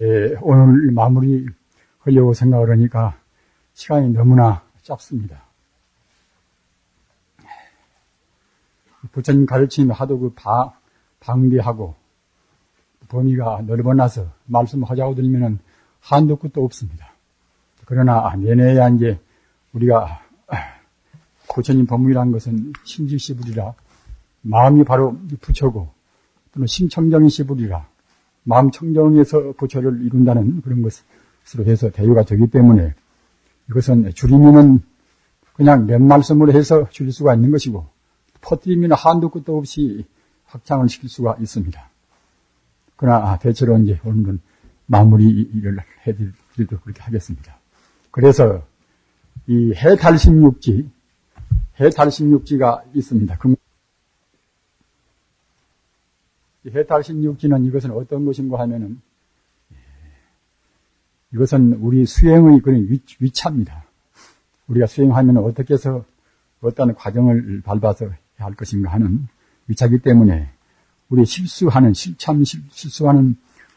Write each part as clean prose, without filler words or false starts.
오늘 마무리 하려고 생각을 하니까 시간이 너무나 짧습니다. 부처님 가르침이 하도 방대하고 범위가 넓어나서 말씀하자고 들면은 한도 끝도 없습니다. 그러나 내내야 이제 우리가 부처님 법문이라는 것은 심지시불이라 마음이 바로 부처고 또는 심청정시불이라 마음 청정에서 부처를 이룬다는 그런 것으로 해서 대유가 되기 때문에 이것은 줄이면은 그냥 몇 말씀으로 해서 줄일 수가 있는 것이고 퍼뜨리면 한도 끝도 없이 확장을 시킬 수가 있습니다. 그러나 대체로 이제 오늘은 마무리를 해드리도록 그렇게 하겠습니다. 그래서 이 해탈십육지가 있습니다. 해탈십육지는 이것은 어떤 것인가 하면은 이것은 우리 수행의 그런 위차입니다. 우리가 수행하면 어떻게 해서 어떤 과정을 밟아서 해야 할 것인가 하는 위차이기 때문에 우리 실수하는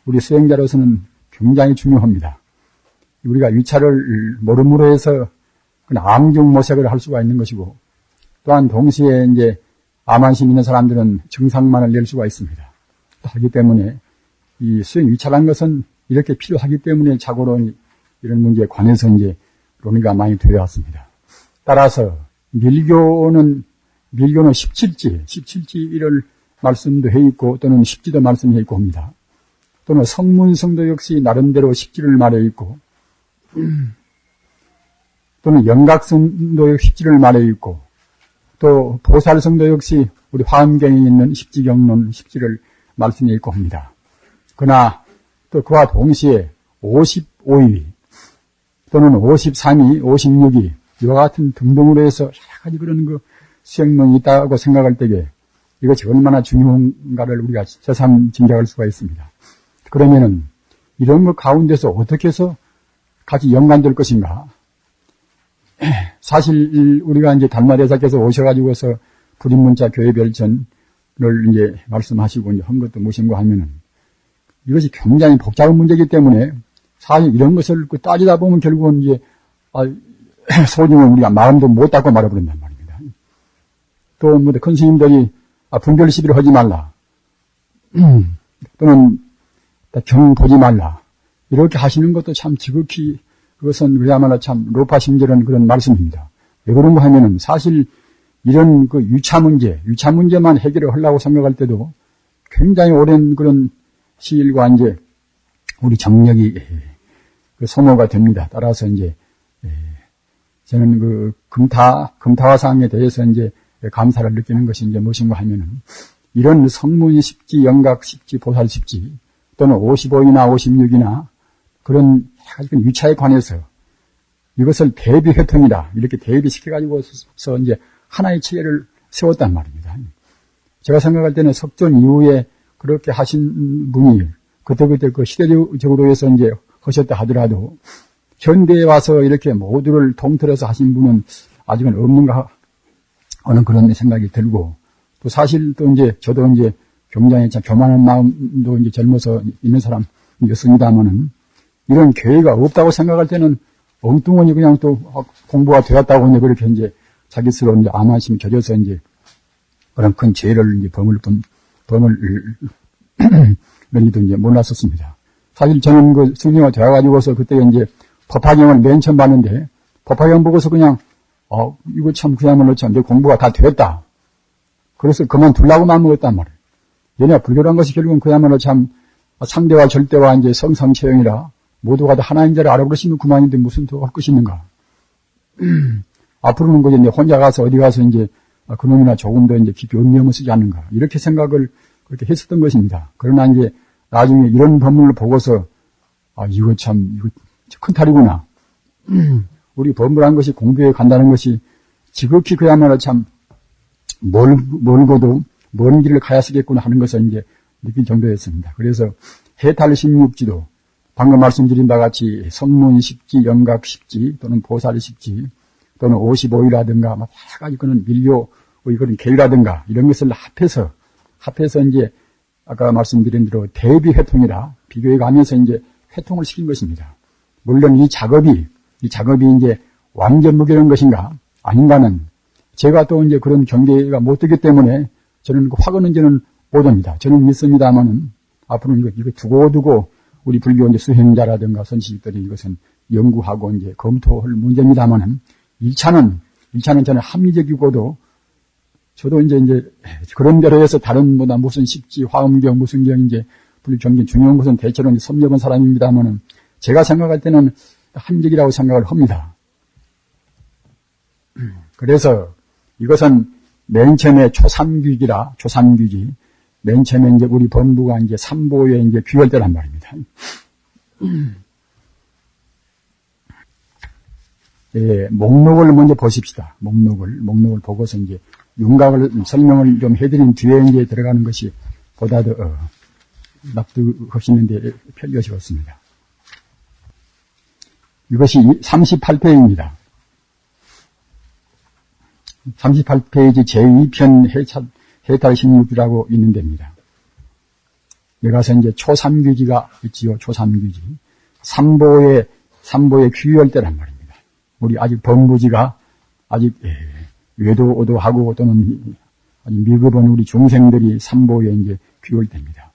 우리 수행자로서는 굉장히 중요합니다. 우리가 위차를 모름으로 해서 암중모색을 할 수가 있는 것이고 또한 동시에 이제 암환심 있는 사람들은 증상만을 낼 수가 있습니다. 하기 때문에 이 수행 위차라는 것은 이렇게 필요하기 때문에 자고로 이런 문제에 관해서 이제 논의가 많이 되어 왔습니다. 따라서 밀교는 17지를 말씀도 해 있고 또는 10지도 말씀해 있고 합니다. 또는 성문성도 역시 나름대로 10지를 말해 있고 또는 영각성도 10지를 말해 있고 또 보살성도 역시 우리 화엄경에 있는 10지경론 10지를 말씀해 있고 합니다. 그러나 또 그와 동시에 55위 또는 53위, 56위 이와 같은 등등으로 해서 여러 가지 그런 수행론이 있다고 생각할 때에 이것이 얼마나 중요한가를 우리가 새삼 짐작할 수가 있습니다. 그러면은 이런 것 가운데서 어떻게 해서 같이 연관될 것인가? 사실 우리가 이제 달마대사께서 오셔가지고서 불인문자 교회별전을 이제 말씀하시고 이제 한 것도 무엇인가 하면은 이것이 굉장히 복잡한 문제이기 때문에 사실 이런 것을 따지다 보면 결국은 이제 소중은 우리가 마음도 못 닫고 말아버린단 말입니다. 또 뭐 큰 스님들이 분별 시비를 하지 말라 또는 경 보지 말라 이렇게 하시는 것도 참 지극히 그것은 그야말로 참 로파심절한 그런 말씀입니다. 왜 그런가 하면은 사실 이런 유차 문제만 해결을 하려고 생각할 때도 굉장히 오랜 그런 시일과 이제 우리 정력이 소모가 됩니다. 따라서 이제 저는 금타화상에 대해서 이제 감사를 느끼는 것이 이제 무엇인가 하면은 이런 성문 10지, 영각 10지, 보살 10지 또는 55이나 56이나 그런 위차에 관해서 이것을 대비회통이다 이렇게 대비시켜가지고서 이제 하나의 체계를 세웠단 말입니다. 제가 생각할 때는 석존 이후에 그렇게 하신 분이 그때 그 시대적으로 해서 이제 하셨다 하더라도 현대에 와서 이렇게 모두를 통틀어서 하신 분은 아직은 없는가 하는 그런 생각이 들고 또 사실 또 이제 저도 이제 굉장히 참 교만한 마음도 이제 젊어서 있는 사람이었습니다만은 이런 교회가 없다고 생각할 때는 엉뚱하니 그냥 또 공부가 되었다고 이제 그렇게 이제 자기 스스로 이제 암환심이 켜져서 이제 그런 큰 죄를 이제 범을 런지도 이제 몰랐었습니다. 사실 저는 그 승리가 되어가지고서 그때 이제 법화경을 맨 처음 봤는데 법화경 보고서 그냥 이거 참 그야말로 참 내 공부가 다 되었다. 그래서 그만두려고 마음먹었단 말이에요. 얘네 불교란 것이 결국은 그야말로 참 상대와 절대와 이제 성상체형이라 모두가 다 하나인 자를 알아버리시면 그만인데 무슨 더 할 것이 있는가. 앞으로는 그 이제 혼자 가서 어디 가서 이제 그놈이나 조금 더 이제 깊이 음미함을 쓰지 않는가. 이렇게 생각을 그렇게 했었던 것입니다. 그러나 이제 나중에 이런 법문을 보고서 이거 큰 탈이구나. 우리 법문한 것이 공부에 간다는 것이 지극히 그야말로 참 멀고도 먼 길을 가야 쓰겠구나 하는 것을 이제 느낀 정도였습니다. 그래서 해탈 16지도 방금 말씀드린 바와 같이 성문 10지, 영각 10지 또는 보살 10지 또는 55이라든가 여러 가지 그런 밀교의 그런 계율이라든가 이런 것을 합해서 이제 아까 말씀드린 대로 대비회통이라 비교해 가면서 이제 회통을 시킨 것입니다. 물론 이 작업이 이제 완전 무결한 것인가 아닌가는 제가 또 이제 그런 경계가 못 되기 때문에 저는 그 확언은 저는 못합니다. 저는 믿습니다만은 앞으로는 이거 두고두고 우리 불교 이제 수행자라든가 선식들이 이것은 연구하고 이제 검토할 문제입니다만은 1차는 저는 합리적이고도 저도 이제 그런 대로 해서 다른 보다 무슨 식지, 화엄경, 무슨 경 이제 불경전 중요한 것은 대체로 이제 섭렵한 사람입니다만은 제가 생각할 때는 합리적이라고 생각을 합니다. 그래서 이것은 맨 처음에 초삼규지. 맨 처음에 이제 우리 법무가 이제 삼보에 이제 귀결되란 말입니다. 예, 목록을 먼저 보십시다. 목록을 보고서 이제 윤곽을 설명을 좀 해드린 뒤에 이제 들어가는 것이 보다 더 납득하시는데 편리하시겠습니다. 이것이 38페이지입니다. 38페이지 제2편 해탈 16규라고 있는 데입니다. 여기 가서 이제 초삼규지가 있지요. 초삼규지. 삼보의 규율 때란 말입니다. 우리 아직 법무지가 아직 외도오도하고 또는 아직 미급한 우리 중생들이 삼보에 이제 규율 때입니다.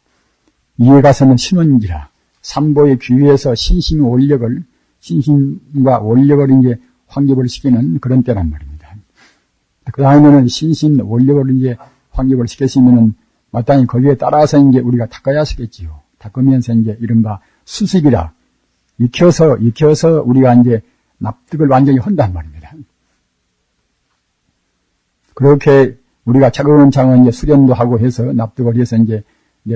이에 가서는 신원지라 삼보의 규율에서 신심과 원력을 이제 확립을 시키는 그런 때란 말입니다. 그 다음에는 신심, 원력을 이제 확립을 시켰으면은 마땅히 거기에 따라서 이제 우리가 닦아야 하겠지요. 닦으면서 이제 이른바 수습이라 익혀서 우리가 이제 납득을 완전히 한단 말입니다. 그렇게 우리가 차근차근 이제 수련도 하고 해서 납득을 해서 이제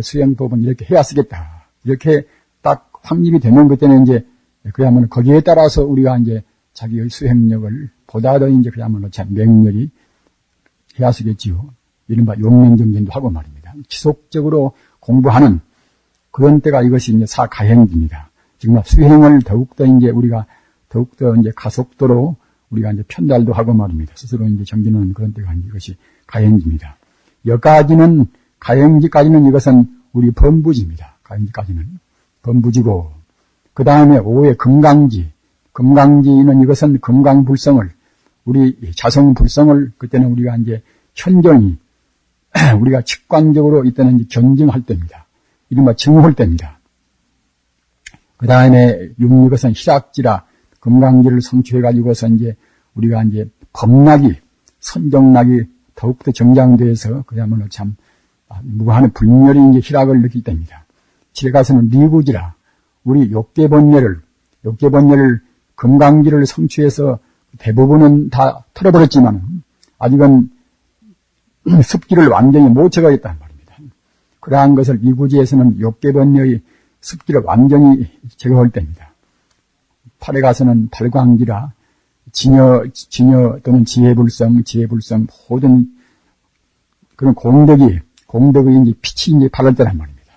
수행법은 이렇게 해야 쓰겠다. 이렇게 딱 확립이 되면 그때는 이제 그야말로 거기에 따라서 우리가 이제 자기의 수행력을 보다 더 이제 그야말로 참 맹렬히 해야 쓰겠지요. 이른바 용맹정진도 하고 말입니다. 지속적으로 공부하는 그런 때가 이것이 이제 사가행입니다. 정말 수행을 더욱더 이제 우리가 더욱더 이제 가속도로 우리가 이제 편달도 하고 말입니다. 스스로 이제 정진하는 그런 때가 이것이 가행지입니다. 여기까지는 가행지까지는 이것은 우리 범부지입니다. 가행지까지는 범부지고 그 다음에 5의 금강지는 이것은 금강불성을 우리 자성불성을 그때는 우리가 이제 현정이 우리가 직관적으로 이때는 견증할 때입니다. 이른바 증할 때입니다. 그 다음에 6, 이것은 희락지라 금강지를 성취해가지고서 이제 우리가 이제 법락이, 선정락이 더욱더 정장돼서 그야말로 참 무한의 불멸이 이제 희락을 느낄 때입니다. 7에 가서는 리구지라 우리 욕계번뇌를 금강지를 성취해서 대부분은 다 털어버렸지만 아직은 습기를 완전히 못 제거했단 말입니다. 그러한 것을 이구지에서는 욕계번뇌의 습기를 완전히 제거할 때입니다. 8에 가서는 발광지라 진여 또는 지혜불성 모든 그런 공덕의 이제 빛이 이제 발할 때란 말입니다.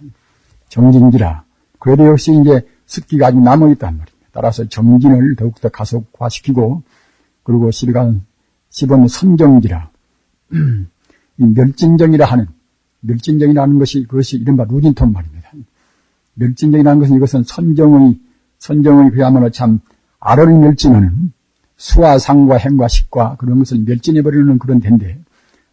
정진지라 그래도 역시 이제 습기가 아직 남아있단 말입니다. 따라서 정진을 더욱더 가속화시키고 그리고 10은 선정지라 이 멸진정이라는 것이 그것이 이른바 루진톤 말입니다. 멸진정이라는 것은 이것은 선정의 그야말로 참 알을 멸진하는 수와 상과 행과 식과 그런 것을 멸진해버리는 그런 데인데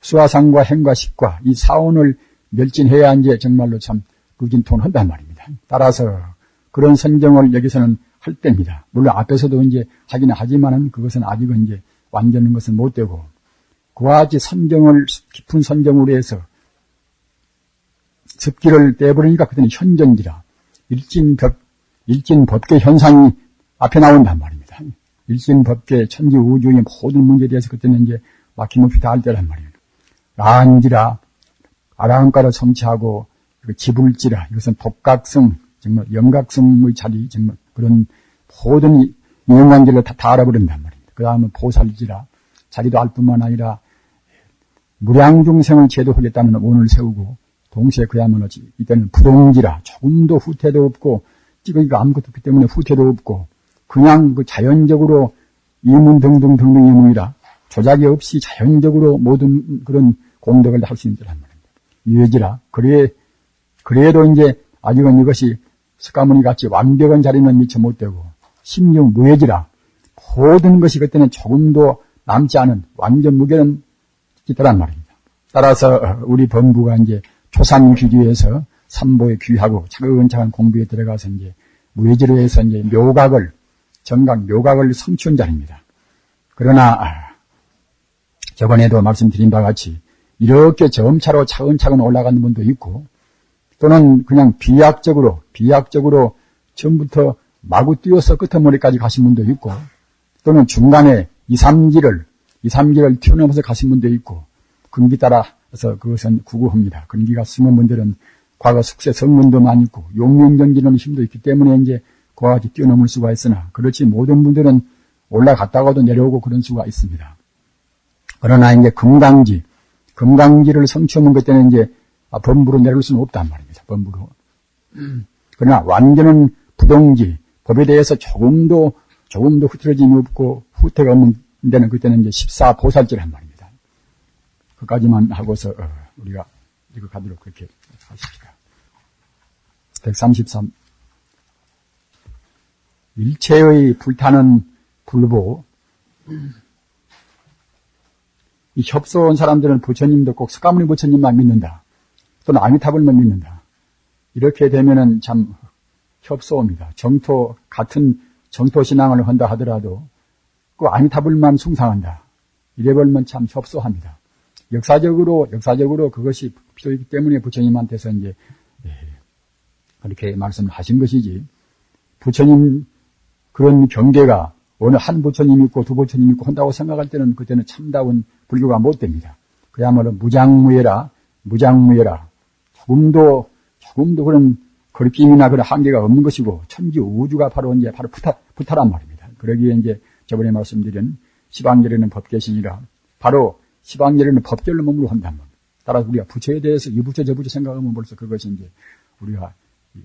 수와 상과 행과 식과 이 사원을 멸진해야 이제 정말로 참 루진톤 한단 말입니다. 따라서 그런 선정을 여기서는 할 때입니다. 물론 앞에서도 이제 하기는 하지만은 그것은 아직은 이제 완전한 것은 못 되고 그와 같이 깊은 선정으로 해서 습기를 떼버리니까 그때는 현전지라 일진법계 현상이 앞에 나온단 말입니다. 일진법계 천지 우주의 모든 문제에 대해서 그때는 이제 막힘없이 다 할 때란 말이에요. 라한지라 아라한가를 성취하고 지불지라 이것은 법각성 정말 영각성의 자리 정말 그런 모든 영광지를 다 알아버린단 말입니다. 그 다음에 보살지라 자기도 알 뿐만 아니라 무량중생을 제도하겠다는 원을 세우고 동시에 그야말로 이때는 부동지라 조금도 후퇴도 없고 찌꺼기가 아무것도 없기 때문에 후퇴도 없고 그냥 그 자연적으로 이문 등등 이문이라 조작이 없이 자연적으로 모든 그런 공덕을 할 수 있는 데란 말입니다. 유해지라 그래도 이제 아직은 이것이 석가모니 같이 완벽한 자리는 미처 못되고 심령 무해지라 모든 것이 그때는 조금도 남지 않은 완전 무게는 있더란 말입니다. 따라서 우리 범부가 이제 초산귀주에서 삼보에 귀하고 차근차근 공부에 들어가서 이제 무해지로 해서 이제 묘각을 정각 묘각을 성취한 자리입니다. 그러나 저번에도 말씀드린 바와 같이 이렇게 점차로 차근차근 올라가는 분도 있고 또는 그냥 비약적으로 처음부터 마구 뛰어서 끝머리까지 가신 분도 있고 또는 중간에 2, 3기를 튀어넘어서 가신 분도 있고 근기 따라서 그것은 구구합니다. 근기가 심한 분들은 과거 숙세 성문도 많이 있고 용맹정진하는 힘도 있기 때문에 이제 그와 같이 뛰어넘을 수가 있으나 그렇지 모든 분들은 올라갔다가도 내려오고 그런 수가 있습니다. 그러나 이제 금강지를 성취하면 그때는 이제 범부로 내려올 수는 없단 말입니다. 범부로. 그러나 완전한 부동지, 법에 대해서 조금도 흐트러짐이 없고 후퇴가 없는 데는 그때는 이제 14보살지란 말입니다. 그까지만 하고서 우리가 이거 가도록 그렇게 하십시다. 133. 일체의 불타는 불보. 이 협소한 사람들은 부처님도 꼭 석가모니 부처님만 믿는다. 또는 아미타불만 믿는다. 이렇게 되면은 참 협소합니다. 같은 정토 신앙을 한다 하더라도 그 아미타불만 숭상한다. 이래버리면 참 협소합니다. 역사적으로 그것이 필요이기 때문에 부처님한테서 이제 그렇게 말씀하신 것이지. 부처님 그런 경계가 어느 한 부처님 있고 두 부처님 있고 한다고 생각할 때는 그때는 참다운 불교가 못 됩니다. 그야말로 무장무예라. 조금도 그런 거리낌이나 그런 한계가 없는 것이고 천지 우주가 바로 부타란 말입니다. 그러기에 이제 저번에 말씀드린 시방결에는 법계신이라 바로 시방결에는 법결로 머물러 한단 말입니다. 따라서 우리가 부처에 대해서 이 부처 저 부처 생각하면 벌써 그것이 이제 우리가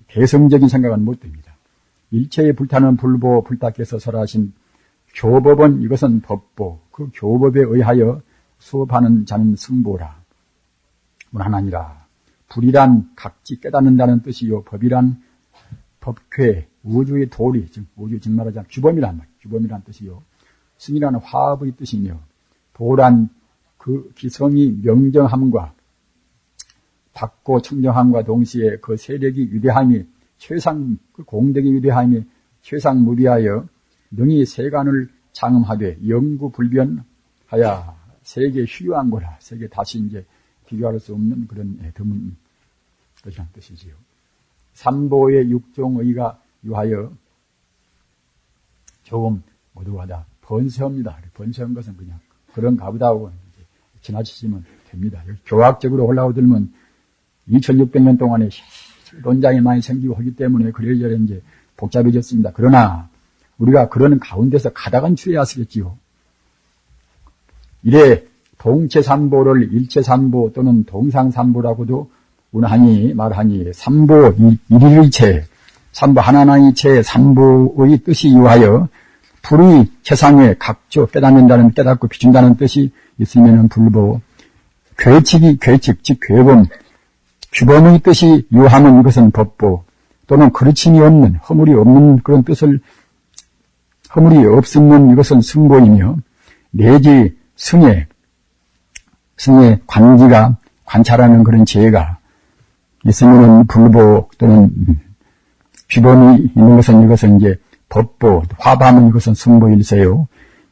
개성적인 생각은 못 됩니다. 일체의 불타는 불보 불타께서 설하신 교법은 이것은 법보 그 교법에 의하여 수업하는 자는 승보라. 하나니라. 불이란 각지 깨닫는다는 뜻이요. 법이란 법궤, 우주의 도리, 즉 우주 즉 말하자면 규범이란 말이에요. 규범이란 뜻이요. 승이라는 화합의 뜻이며 보란 그 기성이 명정함과 밝고 청정함과 동시에 그 세력이 위대함이 그 공덕의 위대함이 최상무비하여 능히 세간을 장음하되 영구불변하여 세계 휴유한 거라. 세계 다시 이제 비교할 수 없는 그런 드문 것이란 뜻이지요. 삼보의 육종의가 유하여 조금 모두가다 번세합니다. 번세한 것은 그냥 그런 가보다 하고 지나치시면 됩니다. 교학적으로 올라오들면 2600년 동안에 논장이 많이 생기고 하기 때문에 그래저래 이제 복잡해졌습니다. 그러나 우리가 그런 가운데서 가다간 추려야겠지요. 이래 동체삼보를 일체삼보 또는 동상삼보라고도 운하니 말하니 삼보 일일의체 삼보 하나하나의체 삼보의 뜻이 유하여 불의 세상에 각조 깨닫는다는 깨닫고 비춘다는 뜻이 있으면은 불보 괴칙 즉 괴범 규범의 뜻이 유하면 이것은 법보 또는 그르침이 없는 허물이 없는 그런 뜻을 허물이 없으면 이것은 승보이며 내지 승의 관지가 관찰하는 그런 지혜가 있으면은 불보 또는 규범이 있는 것은 이것은 이제 법보 화합하면 이것은 승보일세요.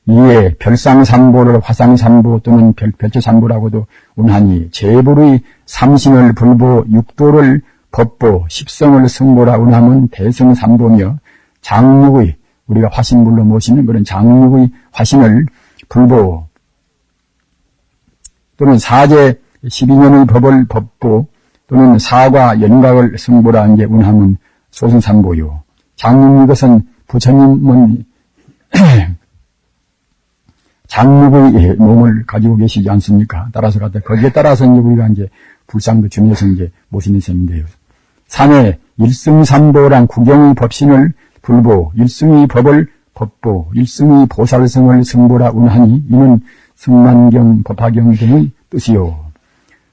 이에 별상삼보를 화상삼보 또는 별체삼보라고도 운하니 제불의 삼신을 불보 육도를 법보 십성을 승보라 운하면 대승삼보며 장육의 우리가 화신불로 모시는 그런 장육의 화신을 불보 또는 사제 12년의 법을 법보 또는 사과 연각을 승보라 이제 운하면 소승삼보요. 장육 이것은 부처님은 장육의 몸을 가지고 계시지 않습니까? 따라서 거기에 따라서 이제 우리가 이제 불상도 주면서 이제 모시는 셈인데요. 산에 일승삼보란 구경의 법신을 불보, 일승의 법을 법보, 일승의 보살성을 승보라 운하니 이는 승만경, 법화경 등의 뜻이요.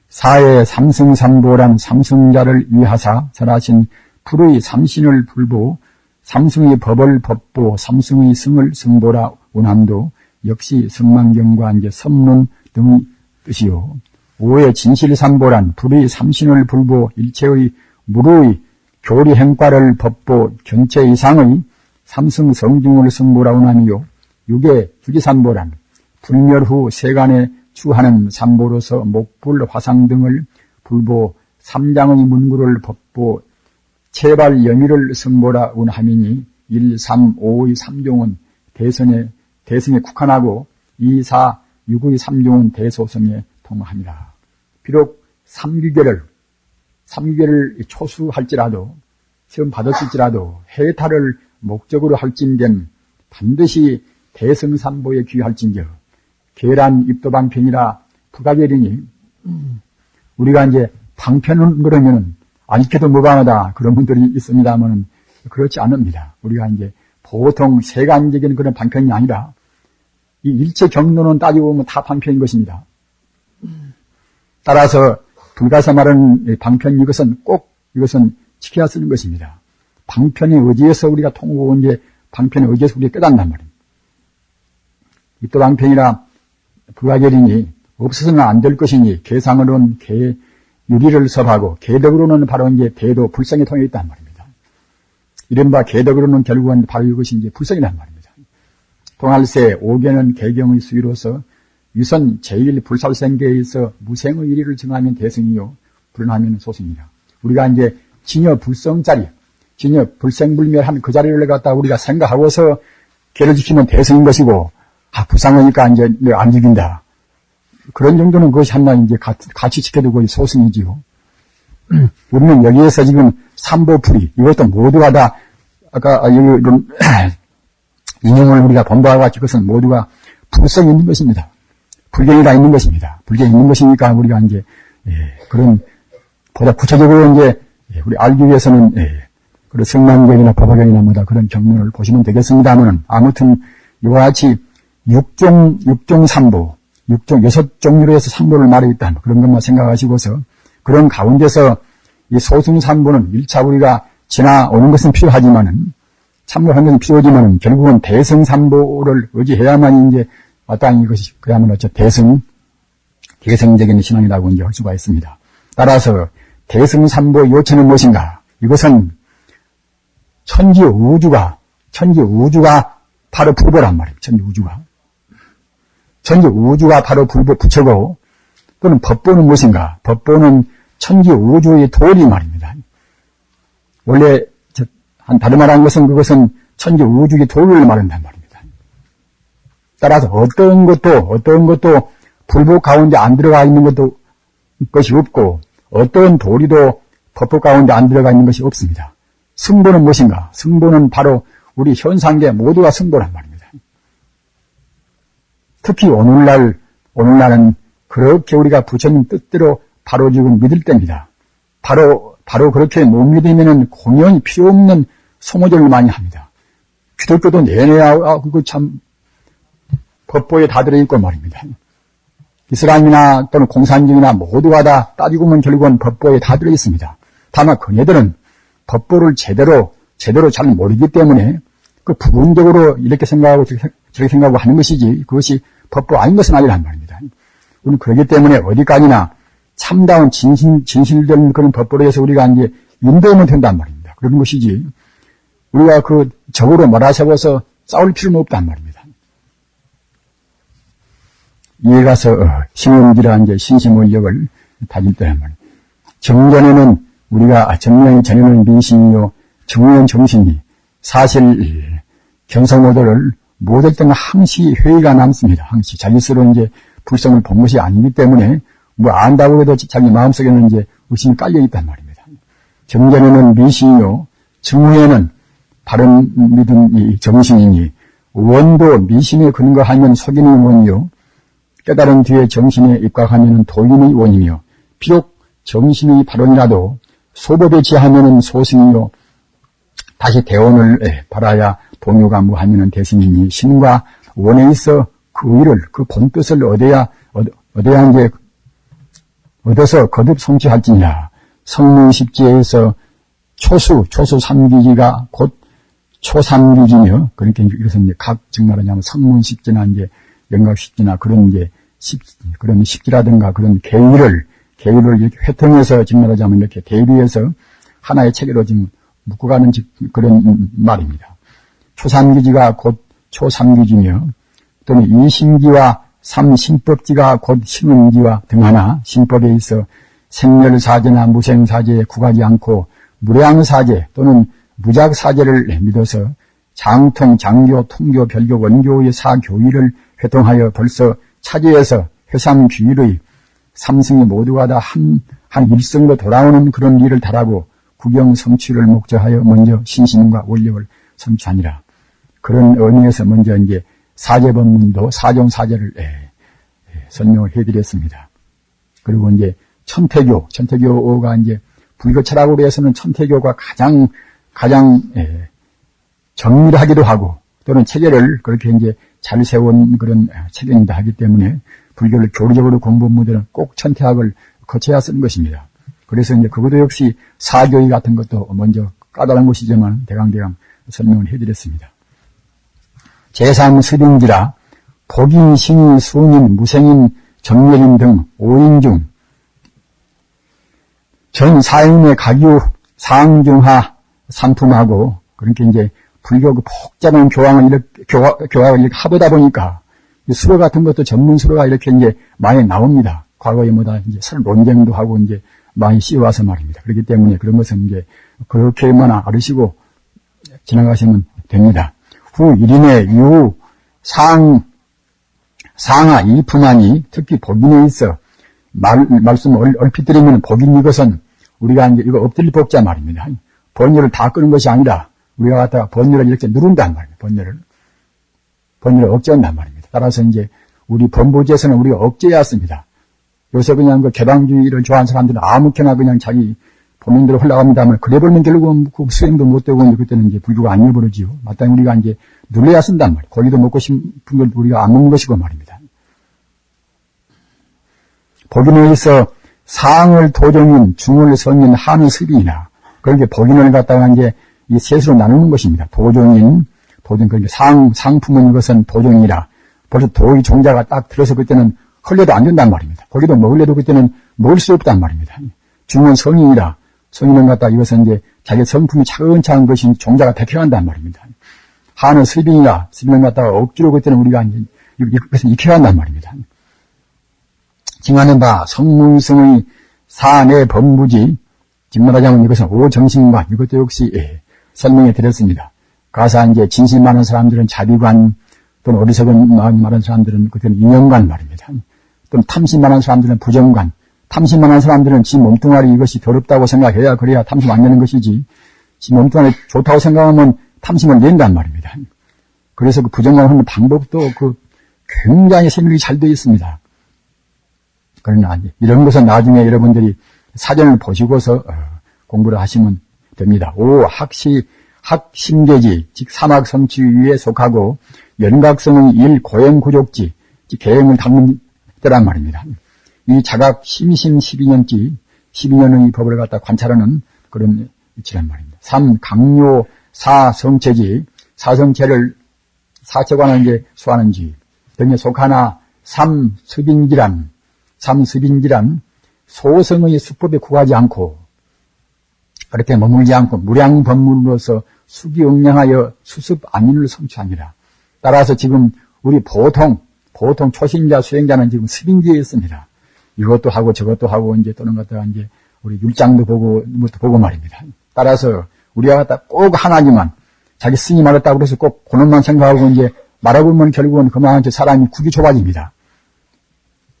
사에 삼승삼보란 삼승자를 위하사 설하신 불의 삼신을 불보, 삼승의 법을 법보, 삼승의 승을 승보라 운함도 역시 성만경과 이제 선문 등 뜻이요. 오의 진실삼보란 불의 삼신을 불보, 일체의 무르의 교리 행과를 법보, 견체 이상의 삼승 성중을 승보라 운함이요. 육의 주지삼보란 불멸 후 세간에 추하는 삼보로서 목불, 화상 등을 불보, 삼장의 문구를 법보, 체발 영의를 승보라 운함이니 1, 3, 5의 삼종은 대성에 국한하고 2, 4, 6의 삼종은 대소성에 통합니다. 비록 삼규계를 초수할지라도 시험 받았을지라도 해탈을 목적으로 할진된 반드시 대성삼보에 귀할진저 계란 입도방편이라 부가계리니 우리가 이제 방편은 그러면은 아니켜도 무방하다 그런 분들이 있습니다만은 그렇지 않습니다. 우리가 이제 보통 세간적인 그런 방편이 아니라 이 일체 경로는 따지고 보면 다 방편인 것입니다. 따라서 불가사 말하는 방편 이것은 지켜야 쓰는 것입니다. 방편의 의지에서 우리가 통하고 이제 방편의 의지에서 우리가 깨닫는단 말입니다. 입도 방편이라 부가결이니 없어서는 안 될 것이니 계상으로는 유리를 섭하고 계덕으로는 바로 이제 대도 불성에 통해 있단 말입니다. 이른바 계덕으로는 결국은 바로 이것이 이제 불성이란 말입니다. 동할세 오계는 개경의 수위로서 유선 제1불살생계에 있어 무생의 일위를 정하면 대승이요 불응하면 소승이라. 우리가 이제 진여 불성자리, 진여 불생불멸한 그 자리를 갖다 우리가 생각하고서 계를 지키면 대승인 것이고, 불상하니까 이제 안 죽인다. 그런 정도는 그것이 하나 이제 같이 지켜두고 소승이지요. 우리는 여기에서 지금 삼보풀이, 이것도 모두가 다, 아까 여기 좀, 인용을 우리가 본바와 같이 그것은 모두가 불성이 있는 것입니다. 불경이 다 있는 것입니다. 불경이 있는 것이니까 우리가 이제, 그런, 보다 구체적으로 이제, 우리 알기 위해서는, 그런 성만경이나 법화경이나 뭐다 그런 경륜을 보시면 되겠습니다만, 아무튼, 이와 같이 육종 삼보, 여섯 종류로 해서 삼보를 말하고 있다. 그런 것만 생각하시고서, 그런 가운데서 이 소승 삼보는 1차 우리가 지나오는 것은 필요하지만은, 참고하는 것은 필요하지만은, 결국은 대승 삼보를 의지해야만 이제, 마땅히 이것이 그야말로 대승적인 신앙이라고 이제 할 수가 있습니다. 따라서, 대승 삼보의 요체는 무엇인가? 이것은 천지 우주가 바로 불보란 말입니다. 천지 우주가 바로 불보 부처고, 또는 법보는 무엇인가? 법보는 천지 우주의 도리 말입니다. 원래, 다른 말한 것은 그것은 천지 우주의 도리를 말한단 말입니다. 따라서 어떤 것도 불보 가운데 안 들어가 있는 것이 없고, 어떤 도리도 법보 가운데 안 들어가 있는 것이 없습니다. 승보는 무엇인가? 승보는 바로 우리 현상계 모두가 승보란 말입니다. 특히 오늘날은 그렇게 우리가 부처님 뜻대로 바로 지금 믿을 때입니다. 바로 그렇게 못 믿으면은 공연이 필요 없는 소모전을 많이 합니다. 기독교도 내내 그거 참 법보에 다 들어있고 말입니다. 이슬람이나 또는 공산주의나 모두가 다 따지고 보면 결국은 법보에 다 들어있습니다. 다만 그네들은 법보를 제대로 잘 모르기 때문에 그 부분적으로 이렇게 생각하고 저렇게 생각하고 하는 것이지 그것이 법보 아닌 것은 아니란 말입니다. 우리는 그렇기 때문에 어디까지나 참다운 진실된 그런 법보로 해서 우리가 이제 인도하면 된단 말입니다. 그런 것이지 우리가 그 적으로 몰아세워서 싸울 필요는 없단 말입니다. 이에 가서 신원기라 이제 신심의력을 다질 때란 말입니다. 정전에는 우리가 전에는 민심이요 정년 정신이 사실 견성오도를 못할 때는 항시 회의가 남습니다. 항시 자기 스스로 이제 불성을 본 것이 아니기 때문에 뭐 안다고 해도 자기 마음속에는 이제 의심이 깔려 있단 말입니다. 정전에는 미신이요 정후에는 바른 믿음이 정신이니 원도 미신에 근거하면 속인의 원이요 깨달은 뒤에 정신에 입각하면 도인의 원이며 비록 정신의 발언이라도 소법에 지하면 소승이요 다시 대원을 바라야 동요가 무하면 대승이니 신과 원에 있어 그 의를 그 본뜻을 얻어서 거듭 성취할지니라. 성문십지에서 초수 삼귀지가 곧 초삼귀지며, 그러니까 이것은 이제 각, 즉 말하자면 성문십지나 이제 영각십지나 그런 이제 그런 십지라든가 그런 계율을 이렇게 회통해서 즉 말하자면 이렇게 대비해서 하나의 체계로 지금 묶어가는 그런 말입니다. 초삼귀지가 곧 초삼귀지며, 또는 이심기와 삼신법지가 곧 신은지와 등하나, 신법에 있어 생멸사제나 무생사제에 구가지 않고 무량사제 또는 무작사제를 믿어서 장통, 장교, 통교, 별교, 원교의 사교의를 회통하여 벌써 차지해서 회삼귀일의 삼승이 모두가 다 한 일성으로 돌아오는 그런 일을 달하고 구경 성취를 목적하여 먼저 신신과 원력을 성취하니라. 그런 의미에서 먼저 이제 사제법문도 사종사제를 설명을 해드렸습니다. 그리고 이제 천태교가 이제 불교 철학으로 해서는 천태교가 가장 정밀하기도 하고 또는 체계를 그렇게 이제 잘 세운 그런 체계이기도 하기 때문에 불교를 교리적으로 공부한 분들은 꼭 천태학을 거쳐야 쓰는 것입니다. 그래서 이제 그것도 역시 사교의 같은 것도 먼저 까다로운 것이지만 대강 설명을 해드렸습니다. 제3스빙지라 복인, 신인, 수인, 무생인, 정멸인 등 5인 중 전 사인의 각유 상중하 산품하고, 그러니까 이제 불교 그 복잡한 교학을 이렇게 하보다 보니까 수로 같은 것도 전문 수로가 이렇게 이제 많이 나옵니다. 과거에 뭐다 이제 설 논쟁도 하고 이제 많이 씌워와서 말입니다. 그렇기 때문에 그런 것은 이제 그렇게만 알으시고 지나가시면 됩니다. 후 일인의 유 상하 일품하니, 특히 복인에 있어 말씀을 얼핏 드리면 복인 이것은 우리가 이제 이거 엎드릴 복자 말입니다. 번뇌를 다 끄는 것이 아니라 우리가 갖다가 번뇌를 이렇게 누른단 말입니다. 번뇌를 억제한단 말입니다. 따라서 이제 우리 범보제에서는 우리가 억제해야 씁니다. 요새 그냥 그 개방주의를 좋아하는 사람들은 아무렇게나 그냥 자기 본인대로 흘러갑니다만, 그래 보면 결국은 그 수행도 못 되고 이제 그때는 이제 불교가 안 이어버리지요. 마땅히 우리가 이제 눌러야 쓴단 말이에요. 고기도 먹고 싶은 걸 우리가 안 먹는 것이고 말입니다. 복인에 있어 상을 도정인, 중을 성인, 한을 습이나, 그렇게 복인을 갖다가 이제 이 셋으로 나누는 것입니다. 그러니까 상품은 이것은 도정이라, 벌써 도의 종자가 딱 들어서 그때는 흘려도 안 된단 말입니다. 거기도 먹으려도 그때는 먹을 수 없단 말입니다. 중은 성인이라, 성인은 갖다 이것은 이제 자기 성품이 차근차근 것이 종자가 백혀간단 말입니다. 한은 습이나, 습이는 갖다가 억지로 그때는 우리가 이제 이것을 익혀간단 말입니다. 징하는 바 성문성의 사내 법무지, 즉 말하자면 이것은 오정신관, 이것도 역시 설명해 드렸습니다. 가서 이제 진실 많은 사람들은 자비관, 또는 어리석은 마음이 많은 사람들은 그때는 인연관 말입니다. 또는 탐심 많은 사람들은 부정관, 탐심 많은 사람들은 지 몸뚱아리 이것이 더럽다고 생각해야 그래야 탐심 안 내는 것이지, 지 몸뚱아리 좋다고 생각하면 탐심을 낸단 말입니다. 그래서 그 부정관을 하는 방법도 굉장히 세밀하게 잘 되어 있습니다. 그러나 이런 것은 나중에 여러분들이 사전을 보시고서 공부를 하시면 됩니다. 학심계지, 즉 사막성취위에 속하고 연각성의 일고행구족지, 즉 계행을 담는 때란 말입니다. 이 자각 심심 12년지, 12년의 법을 갖다 관찰하는 그런 위치란 말입니다. 3. 강요 4성체지, 사성체를 사체관을 이제 수하는지 등에 속하나 3습인지란 소성의 수법에 구하지 않고 그렇게 머물지 않고 무량법문으로서 수기응량하여 수습 안인을 성취하니라. 따라서 지금 우리 보통 초신자 수행자는 지금 습인지에 있습니다. 이것도 하고 저것도 하고 이제 또는 갖다가 이제 우리 율장도 보고 이것도 보고 말입니다. 따라서 우리가 갖다 꼭 하나지만 자기 스님이 말했다고 그래서 꼭 그놈만 생각하고 이제 말하고보면 결국은 그만 사람이 국이 좁아집니다.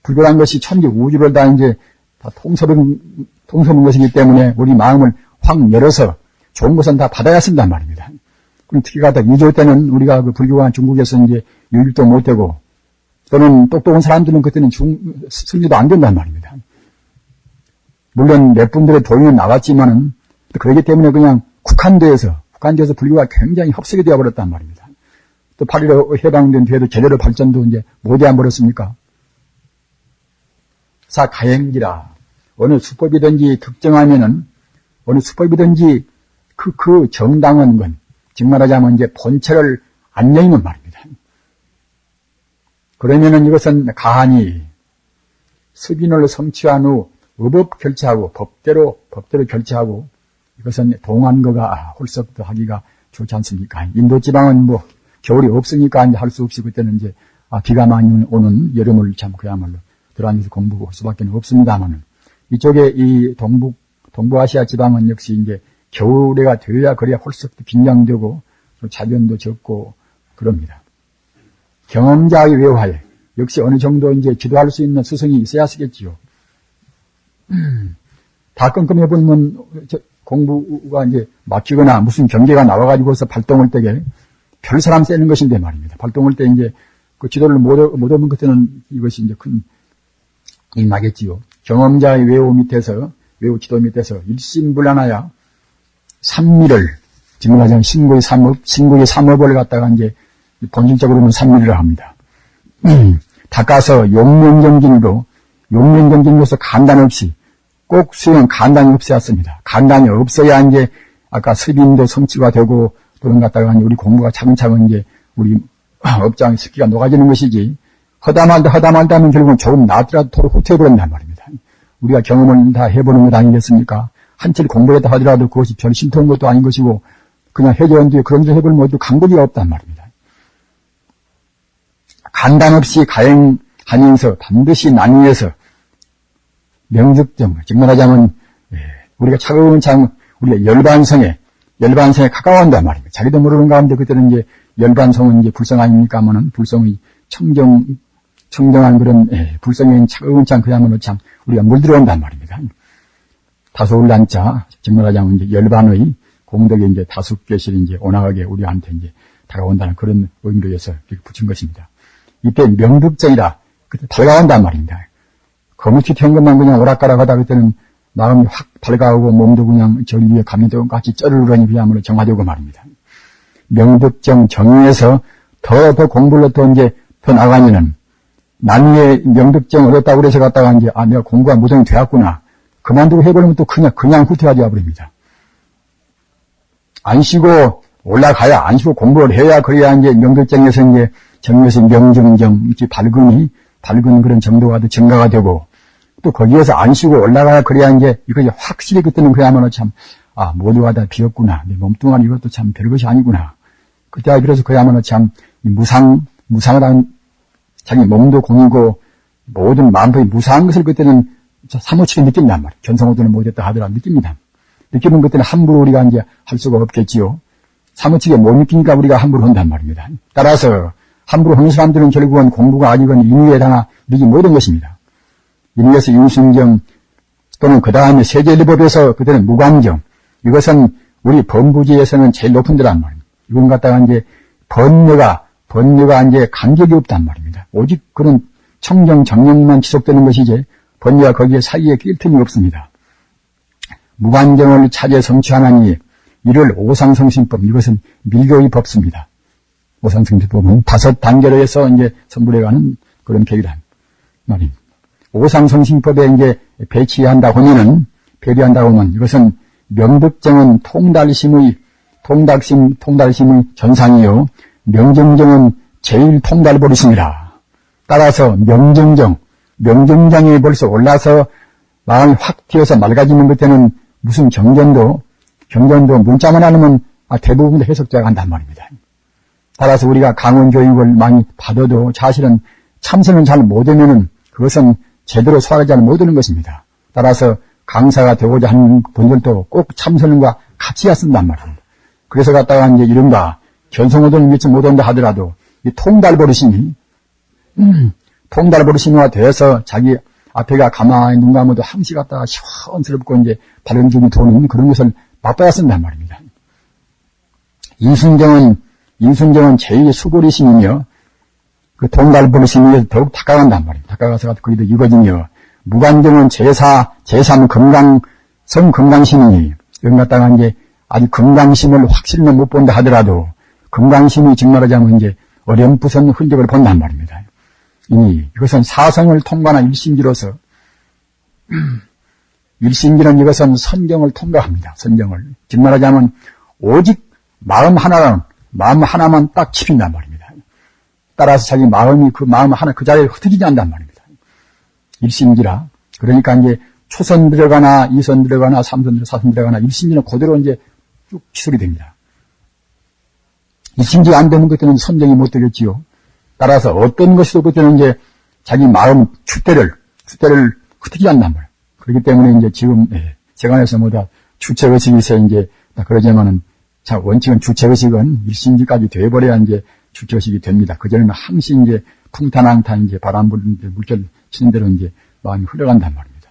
불교란 것이 천지 우주를 다 이제 다 통섭한 것이기 때문에 우리 마음을 확 열어서 좋은 것은 다 받아야 쓴단 말입니다. 그럼 특히 갖다 유조 때는 우리가 그 불교가 중국에서 이제 유일도 못 되고 또는 똑똑한 사람들은 그때는 승리도 안 된단 말입니다. 물론 몇 분들의 도인은 나갔지만은 그렇기 때문에 그냥 국한돼서 불교가 굉장히 협색이 되어버렸단 말입니다. 또 8.15 해방된 뒤에도 제대로 발전도 이제 못해 버렸습니까? 가행지라 어느 수법이든지 특정하면은 어느 수법이든지 그 정당한 건, 즉 말하자면 이제 본체를 안 여의는 말입니다. 그러면은 이것은 가한이 승인을 성취한 후 의법 결체하고 법대로 결체하고 이것은 동안거가 홀석도 하기가 좋지 않습니까? 인도 지방은 뭐 겨울이 없으니까 이제 할 수 없이 그때는 이제 비가 많이 오는 여름을 참 그야말로 들어앉아서 공부할 수밖에 없습니다만은 이쪽에 이 동부아시아 지방은 역시 이제 겨울에가 되어야 그래야 홀석도 긴장되고 자변도 적고 그럽니다. 경험자의 외화에 역시 어느 정도 이제 기도할 수 있는 스승이 있어야 쓰겠지요. 다 끔끔해보면 공부가 이제 막히거나 무슨 경계가 나와가지고서 발동할 때에 별 사람 쐬는 것인데 말입니다. 발동할 때 이제 그 지도를 못 얻으면 그때는 이것이 이제 큰 일이 나겠지요. 경험자의 외우 지도 밑에서 일심불란하여 삼미를, 지금 말하자면 신구의 삼업을 갖다가 이제 본질적으로는 삼미를 합니다. 닦아서 용맹정진으로서 간단 없이 꼭 수행은 간단히 없어야 씁니다. 간단히 없어야 이제 아까 습인도 성취가 되고 또는 갖다가 우리 공부가 차근차근 이제 우리 업장의 습기가 녹아지는 것이지 하다 말다 하면 결국은 조금 나더라도 도로 후퇴해버린단 말입니다. 우리가 경험을 다 해보는 것 아니겠습니까? 한철 공부했다 하더라도 그것이 별 신통한 것도 아닌 것이고 그냥 해제한 뒤에 그런 일 해볼 모두 강도리가 없단 말입니다. 간단 없이 가행하면서 반드시 나뉘어서 명득정, 즉 말하자면 우리가 차근차근 우리가 열반성에 가까워한단 말입니다. 자기도 모르는 가운데 그때는 이제 열반성은 이제 불성 아닙니까만은 불성의 청정한 그런 불성에 차근차근 그야말로 참 우리가 물들어온단 말입니다. 다소울란자, 즉 말하자면 이제 열반의 공덕이 이제 다수교실이 이제 온화하게 우리한테 이제 다가온다는 그런 의미로 해서 이렇게 붙인 것입니다. 이때 명득정이라 그때 달가온단 말입니다. 거무튀튀한 것만 그냥 오락가락 하다 그때는 마음이 확 밝아오고 몸도 그냥 저 위에 감면되고 같이 쩌르르니 그야말로 정화되고 말입니다. 명득정 정의에서 더 공부를 더 나가면은 나중에 명득정 얻었다고 그래서 갔다가 이제 내가 공부가 무성이 되었구나. 그만두고 해버리면 또 그냥 후퇴하지 버립니다. 안 쉬고 올라가야 안 쉬고 공부를 해야 그래야 이제 명득정에서 이제 정에서 명정정 이렇게 밝은 그런 정도가 더 증가가 되고 또 거기에서 안 쉬고 올라가야 그래야 이제 이것이 확실히 그때는 그야말로 참 모두가 다 비었구나. 내 몸뚱아리 이것도 참 별것이 아니구나. 그때가 비로소 그야말로 참 무상하다는 자기 몸도 공이고 모든 마음도 무상한 것을 그때는 사무치게 느낀단 말이에요. 견성호도는 못했다 하더라도 느낍니다. 느끼면 그때는 함부로 우리가 이제 할 수가 없겠지요. 사무치게 못 느끼니까 우리가 함부로 한단 말입니다. 따라서 함부로 하는 사람들은 결국은 공부가 아니건 인위에 당하 느끼지 못한 것입니다. 인위에서 인순정 또는 그 다음에 세계일법에서 그때는 무관정 이것은 우리 범부지에서는 제일 높은 데란 말입니다. 이건 갖다가 이제 번뇌가 이제 간격이 없단 말입니다. 오직 그런 청정 정령만 지속되는 것이지 번뇌가 거기에 사이에 낄 틈이 없습니다. 무관정을 차제 성취하나니 이를 오상성심법 이것은 밀교의 법습니다. 오상성심법은 5단계로 해서 이제 선불해가는 그런 계기란 말입니다. 오상성심법에 이제 배치한다고 하면 이것은 명득정은 통달심의 전상이요. 명정정은 제일 통달버리심이라. 따라서 명정장에 벌써 올라서 마음이 확 튀어서 맑아지는 그때는 무슨 경전도 문자만 하면 대부분 해석되어 간단 말입니다. 따라서 우리가 강원교육을 많이 받아도 사실은 참선을 잘 못하면은 그것은 제대로 소화를 잘 못하는 것입니다. 따라서 강사가 되고자 하는 분들도 꼭 참선과 같이 쓴단 말입니다. 그래서 갖다가 이제 이른바 견성호도를 미처 못한다 하더라도 이 통달버릇심이와 되어서 자기 앞에가 가만히 눈 감아도 항시 갖다가 시원스럽고 이제 밝은 기운이 도는 그런 것을 맛봐야 쓴단 말입니다. 인순정은 제일 수고리심이며 그 통달버릇심이 더욱 다가간단 말입니다. 다가가서 거기도 이거지며 무관정은 제3 건강심이니 이런 갖다가 이제 아주 건강심을 확실히 못 본다 하더라도 건강심이 정말하자면 이제 어렴풋한 흔적을 본단 말입니다. 이것은 사성을 통과한 일심지로서 일심기는 이것은 선경을 통과합니다. 선경을. 즉 말하자면 오직 마음 하나만 딱 지킨단 말입니다. 따라서 자기 마음이 그 마음 하나 그 자리에 흩어지지 않단 말입니다. 일심기라. 그러니까 이제 초선 들어가나 이선 들어가나 삼선 들어가나 사선 들어가나 일심기는 그대로 이제 쭉 기술이 됩니다. 일심기가 안 되는 그때는 선정이 못 되겠지요. 따라서 어떤 것이도 그때는 이제 자기 마음 주대를 흩어지지 않단 말이에요. 그렇기 때문에 이제 지금 세간에서 뭐다 주체의식이 있어 이제 그러자면은 자 원칙은 주체의식은 일심기까지 돼버려야 이제 주체의식이 됩니다. 그전에는 항시 이제 풍탄항탄 이제 바람 부는 물결 치는 대로 이제 마음이 흘러간단 말입니다.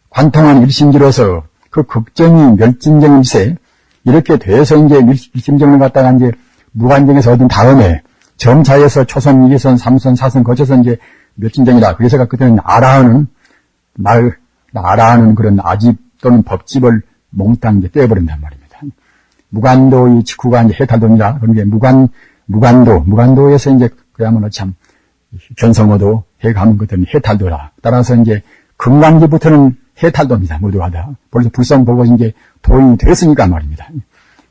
관통한 일심기로서 그 극정이 멸진정일세 이렇게 돼서 이제 일심정을 갖다가 이제 무관정에서 얻은 다음에 점차에서 초선, 2선, 3선, 4선 거쳐서 이제 멸진정이다. 그래서 그때는 아라하는 그런 아집 또는 법집을 몽땅 이제 떼어버린단 말입니다. 무관도의 직후가 이제 해탈도입니다. 그러니까 무관도에서 이제 그야말로 참 견성어도 해가는 것들은 해탈도라. 따라서 이제 금강지부터는 해탈도입니다. 모두가 다. 벌써 불성보고 이제 도인이 됐으니까 말입니다.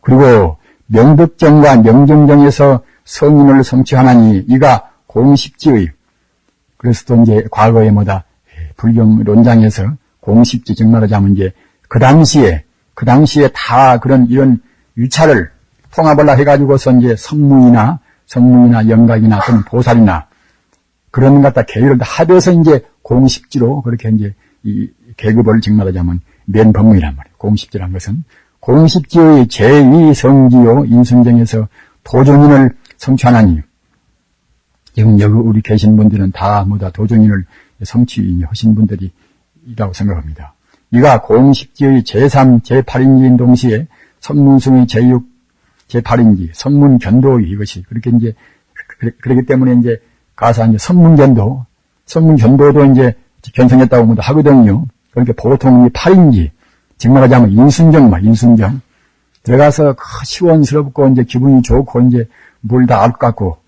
그리고 명덕정과 명정정에서 성인을 성취하나니 이가 공식지의 그래서 또 이제 과거에 불경 논장에서 공식지 즉 말하자면 이제 그 당시에 다 그런 이런 유차를 통합을 해가지고서 이제 성문이나 영각이나 또는 보살이나 그런 것 갖다 계율을 다 합해서 이제 공식지로 그렇게 이제 이 계급을 즉 말하자면 면법문이란 말이에요. 공식지란 것은 공식지의 제2성지요 인순정에서 도종인을 성취하나니 지금 여기 우리 계신 분들은 다 도종인을 성취하신 분들이라고 생각합니다. 이가 공식지의 제3, 제8인지인 동시에 성문승의 제6, 제8인지, 성문견도의 이것이 그렇게 이제 그렇기 때문에 이제 가서 이제 성문견도도 이제 견성했다고 하거든요. 그러니까 보통 이 8인지, 즉 말하자면 인순정 들어가서 시원스럽고 이제 기분이 좋고 이제 물 다 알 것 같고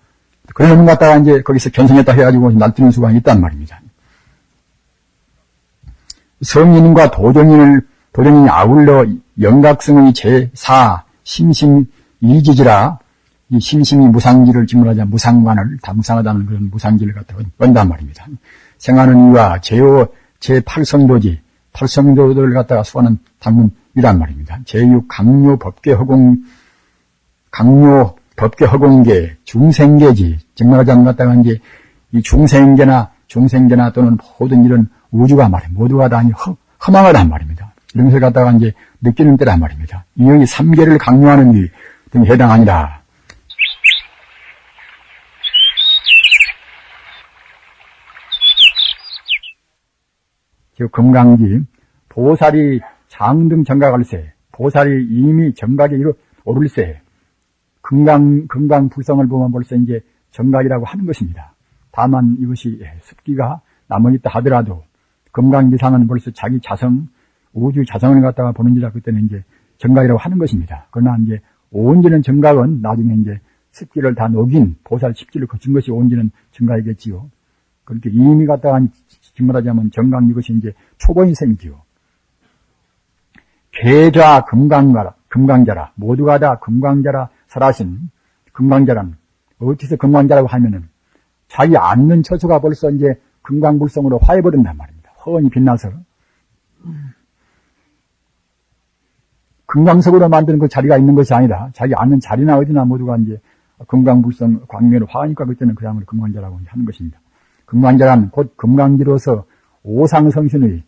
그런 놈 갖다가 이제 거기서 견성했다 해가지고 날뛰는 수가 있단 말입니다. 성인과 도종인이 아울러 영각성의 제4 심심이지지라 이 심심이 무상지를 질문하자 무상관을 다 무상하다는 그런 무상지를 갖다가 얹단 말입니다. 생하는 이와 제8성도지 8성도들을 갖다가 수하는 단문이란 말입니다. 제6 강요 법계 허공계 중생계지 즉 말하자면 갖다가 이제 이 중생계나 또는 모든 이런 우주가 말이에요. 모두가 다 허망하단 말입니다. 이런 것을 갖다가 이제 느끼는 때란 말입니다. 이의 3계를 강요하는 이 등에 해당하니라. 즉 금강지 보살이 장등 정각할세 보살이 이미 정각에 오를세 금강 불성을 보면 벌써 이제 정각이라고 하는 것입니다. 다만 이것이 습기가 남아있다 하더라도 금강지상은 벌써 자기 자성, 우주 자성을 갖다가 보는지라 그때는 이제 정각이라고 하는 것입니다. 그러나 이제 온전한 정각은 나중에 이제 습기를 다 녹인 보살 십지를 거친 것이 온전한 정각이겠지요. 그렇게 이미 갖다가 말하자면 정각 이것이 이제 초보인생이지요. 계좌 금강자라 모두가 다 금강자라 설하신 금강자란 어디서 금강자라고 하면은 자기 앉는 처소가 벌써 이제 금강불성으로 화해버린단 말입니다. 허언이 빛나서 금강석으로 만드는 그 자리가 있는 것이 아니라 자기 앉는 자리나 어디나 모두가 이제 금강불성 광명으로 화하니까 그때는 그야말로 금강자라고 하는 것입니다. 금강자란 곧 금강지로서 오상성신의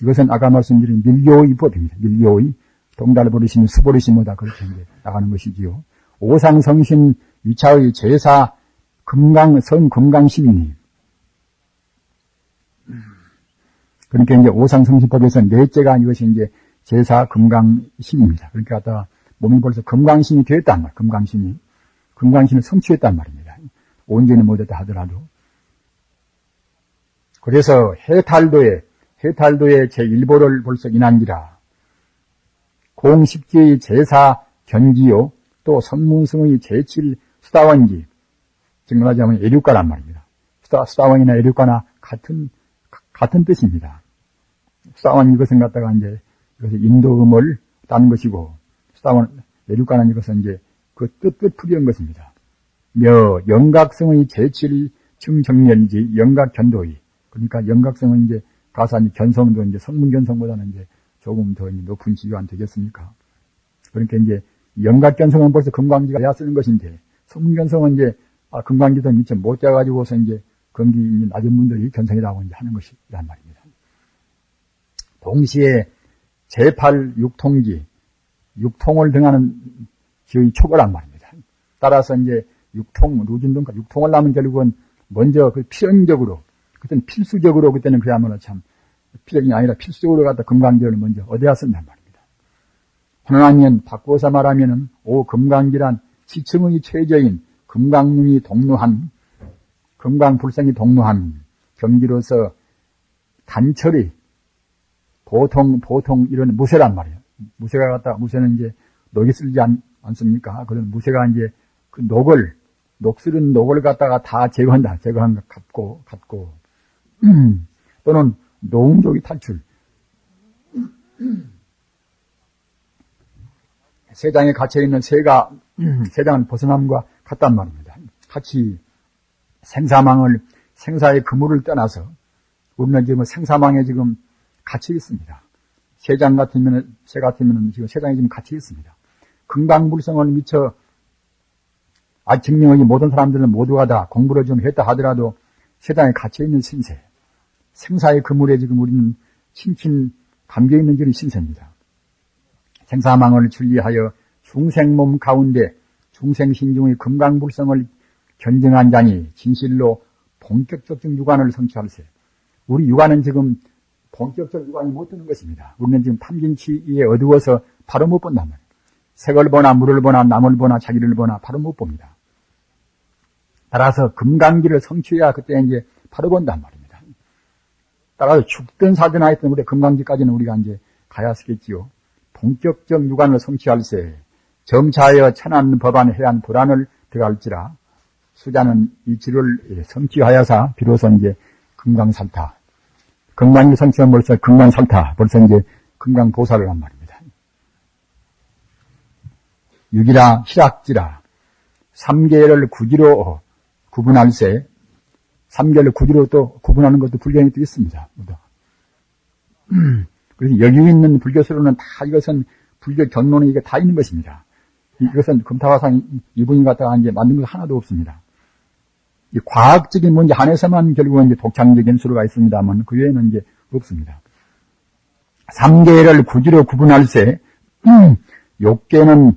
이것은 아까 말씀드린 밀교의 법입니다. 밀교의 동달버리심, 수버리심보다 그렇게 이제 나가는 것이지요. 오상성신 위차의 제사 금강신이니. 그러니까 이제 오상성신법에서 넷째가 이것이 이제 제사 금강신입니다. 그러니까 갖다가 몸이 벌써 금강신이 되었단 말이에요. 금강신을 성취했단 말입니다. 온전히 못했다 하더라도. 그래서 해탈도의 제1보를 벌써 인한기라. 공식지의 제사 견지요, 또 성문승의 제7 수다원지, 즉 말하자면 애륙가란 말입니다. 수다원이나 애륙가나 같은 뜻입니다. 수다원 이것은 갖다가 이제 이것을 인도음을 딴 것이고, 수다원 내륙가는 이것은 이제 그 뜻풀이한 것입니다. 며 영각성의 제7층 정렬이지 영각견도의. 그러니까 영각성은 이제 가사 견성도 이제 성문견성보다는 이제 조금 더 높은 지위가 되겠습니까? 그러니까 이제 영각견성은 벌써 금강지가 해야 쓰는 것인데, 성문견성은 이제 금강지도 미처 못 돼가지고서 이제 금기 낮은 분들이 견성이라고 이제 하는 것이란 말입니다. 동시에 제8육통지, 육통을 등하는 지의 초보란 말입니다. 따라서 이제 육통, 루진동과 육통을 나면 결국은 먼저 그 필연적으로, 그때는 필수적으로, 그때는 그야말로 참, 필연이 아니라 필수적으로 갖다 금강지를 먼저 얻어야 쓴단 말입니다. 하나님 바꿔서 말하면은, 금강지란 지층의 최저인 금강릉이 동루한, 금강불성이 동루한 경지로서 단철이 보통 이런 무쇠란 말이에요. 무쇠가 갖다가, 무쇠는 이제 녹이 쓸지 않습니까? 그런 무쇠가 이제 그 녹슬은 녹을 갖다가 다 제거한다. 제거한 것 같고, 또는 노음족이 탈출. 세장에 갇혀있는 새가 세장을 벗어남과 같단 말입니다. 같이 생사의 그물을 떠나서 우리는 지금 생사망에 지금 갇혀 있습니다. 새 같으면 지금 세장에 지금 갇혀 있습니다. 금강불성을 미처 증명하기 모든 사람들은 모두가 다 공부를 좀 했다 하더라도 세상에 갇혀있는 신세, 생사의 그물에 지금 우리는 친친 감겨있는 그런 신세입니다. 생사망을 출리하여 중생몸 가운데 중생신중의 금강불성을 견증한 자니 진실로 본격적인 유관을 성취할세. 우리 유관은 지금 본격적 유관이 못 드는 것입니다. 우리는 지금 탐진치에 어두워서 바로 못 본단 말이에요. 색을 보나 물을 보나 남을 보나 자기를 보나 바로 못 봅니다. 따라서 금강기를 성취해야 그때 이제 바로 본단 말입니다. 따라서 죽든 살든 하여튼 우리 금강지까지는 우리가 이제 가야 쓰겠지요. 본격적 유관을 성취할세. 점차하여 천안 법안 해안 불안을 들어갈지라 수자는 이치를 성취하여서 비로소 이제 금강살타. 금강기 성취하면 벌써 금강살타. 벌써 이제 금강보살을 한 말입니다. 육이라 희락지라. 삼계를 구지로 구분할세. 삼계를 구지로 또 구분하는 것도 불교에 또 있습니다. 그래서 여기 있는 불교서로는 다 이것은 불교 견론에 이게 다 있는 것입니다. 이것은 금타화상 이분이 갖다가 이제 만든 것 하나도 없습니다. 이 과학적인 문제 안에서만 결국은 이제 독창적인 수로가 있습니다만 그 외에는 이제 없습니다. 삼계를 구지로 구분할세. 욕계는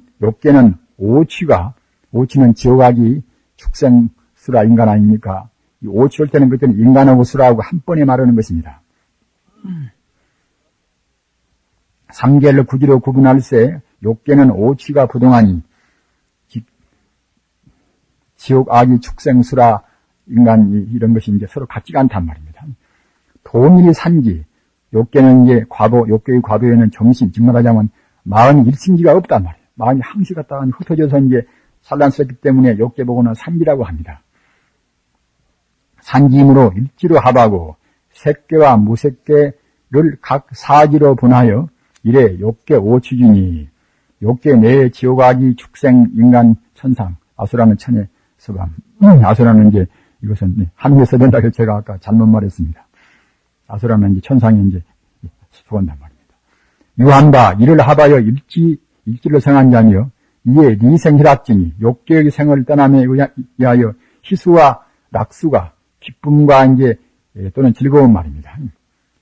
오치는 지옥하기 축생수라 인간 아닙니까? 이 오치할 때는 그때는 인간하고 수라하고 한 번에 말하는 것입니다. 삼계를 구지로 구분할세. 욕계는 오치가 부동하니 지옥, 악이, 축생수라, 인간, 이런 것이 이제 서로 같지가 않단 말입니다. 도밀이 산지, 욕계는 이제 욕계의 과도에는 정신, 즉 말하자면 마음이 일심지가 없단 말이에요. 마음이 항시 갔다가 흩어져서 이제 산란스럽기 때문에 욕계 보고는 산지라고 합니다. 산지이므로 일지로 합하고 색계와 무색계를 각 사지로 분하여 이래 욕계 오치주니 욕계 내에 지옥, 악이, 축생, 인간, 천상, 아수라는 천의 서감. 아수라는 이제 이것은 한국에 써된다고 해서 제가 아까 잘못 말했습니다. 아수라는 이제 천상에 이제 속한단 말입니다. 유한바 이를 합하여 일지를 성한 자며 이에 리생희락지니 욕계의 생을 떠남에 의하여 희수와 낙수가 기쁨과 이제 또는 즐거운 말입니다.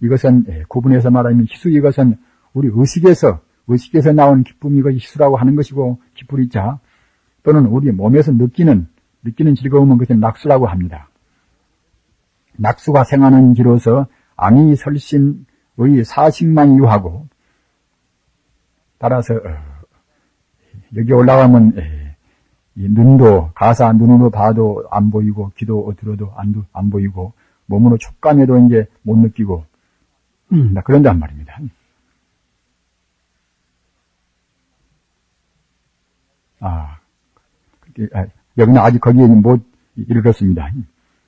이것은 구분해서 말하면 희수 이것은 우리 의식에서 나온 기쁨이 이것이 희수라고 하는 것이고 기쁘리자 또는 우리 몸에서 느끼는 즐거움은 그것은 낙수라고 합니다. 낙수가 생하는 지로서 암이 설신의 사식만 유하고 따라서 여기 올라가면 눈도 가사 눈으로 봐도 안 보이고 귀도 들어도 안 보이고 몸으로 촉감해도 이제 못 느끼고 그런단 말입니다. 여기는 아직 거기에 못 이르렀습니다.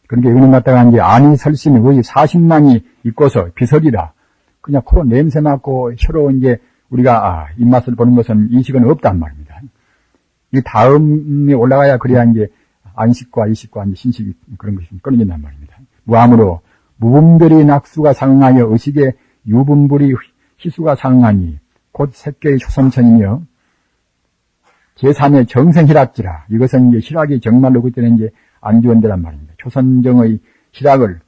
그러니까 이거는 갖다가 이제 안이 설신의 사식만이 있고서 비설이라 그냥 코로 냄새 맡고 혀로 이제 우리가 입맛을 보는 것은 인식은 없단 말입니다. 이 다음에 올라가야 그래야 이제 안식과 이식과 이제 신식이 그런 것이 끊어진단 말입니다. 무함으로 무분별의 낙수가 상응하여 의식의 유분별의 희수가 상응하니 곧 색계의 초선천이며 제3의 정생희락지라. 이것은 이제 희락이 정말로 그때는 이제 안주원대란 말입니다. 초선정의 희락을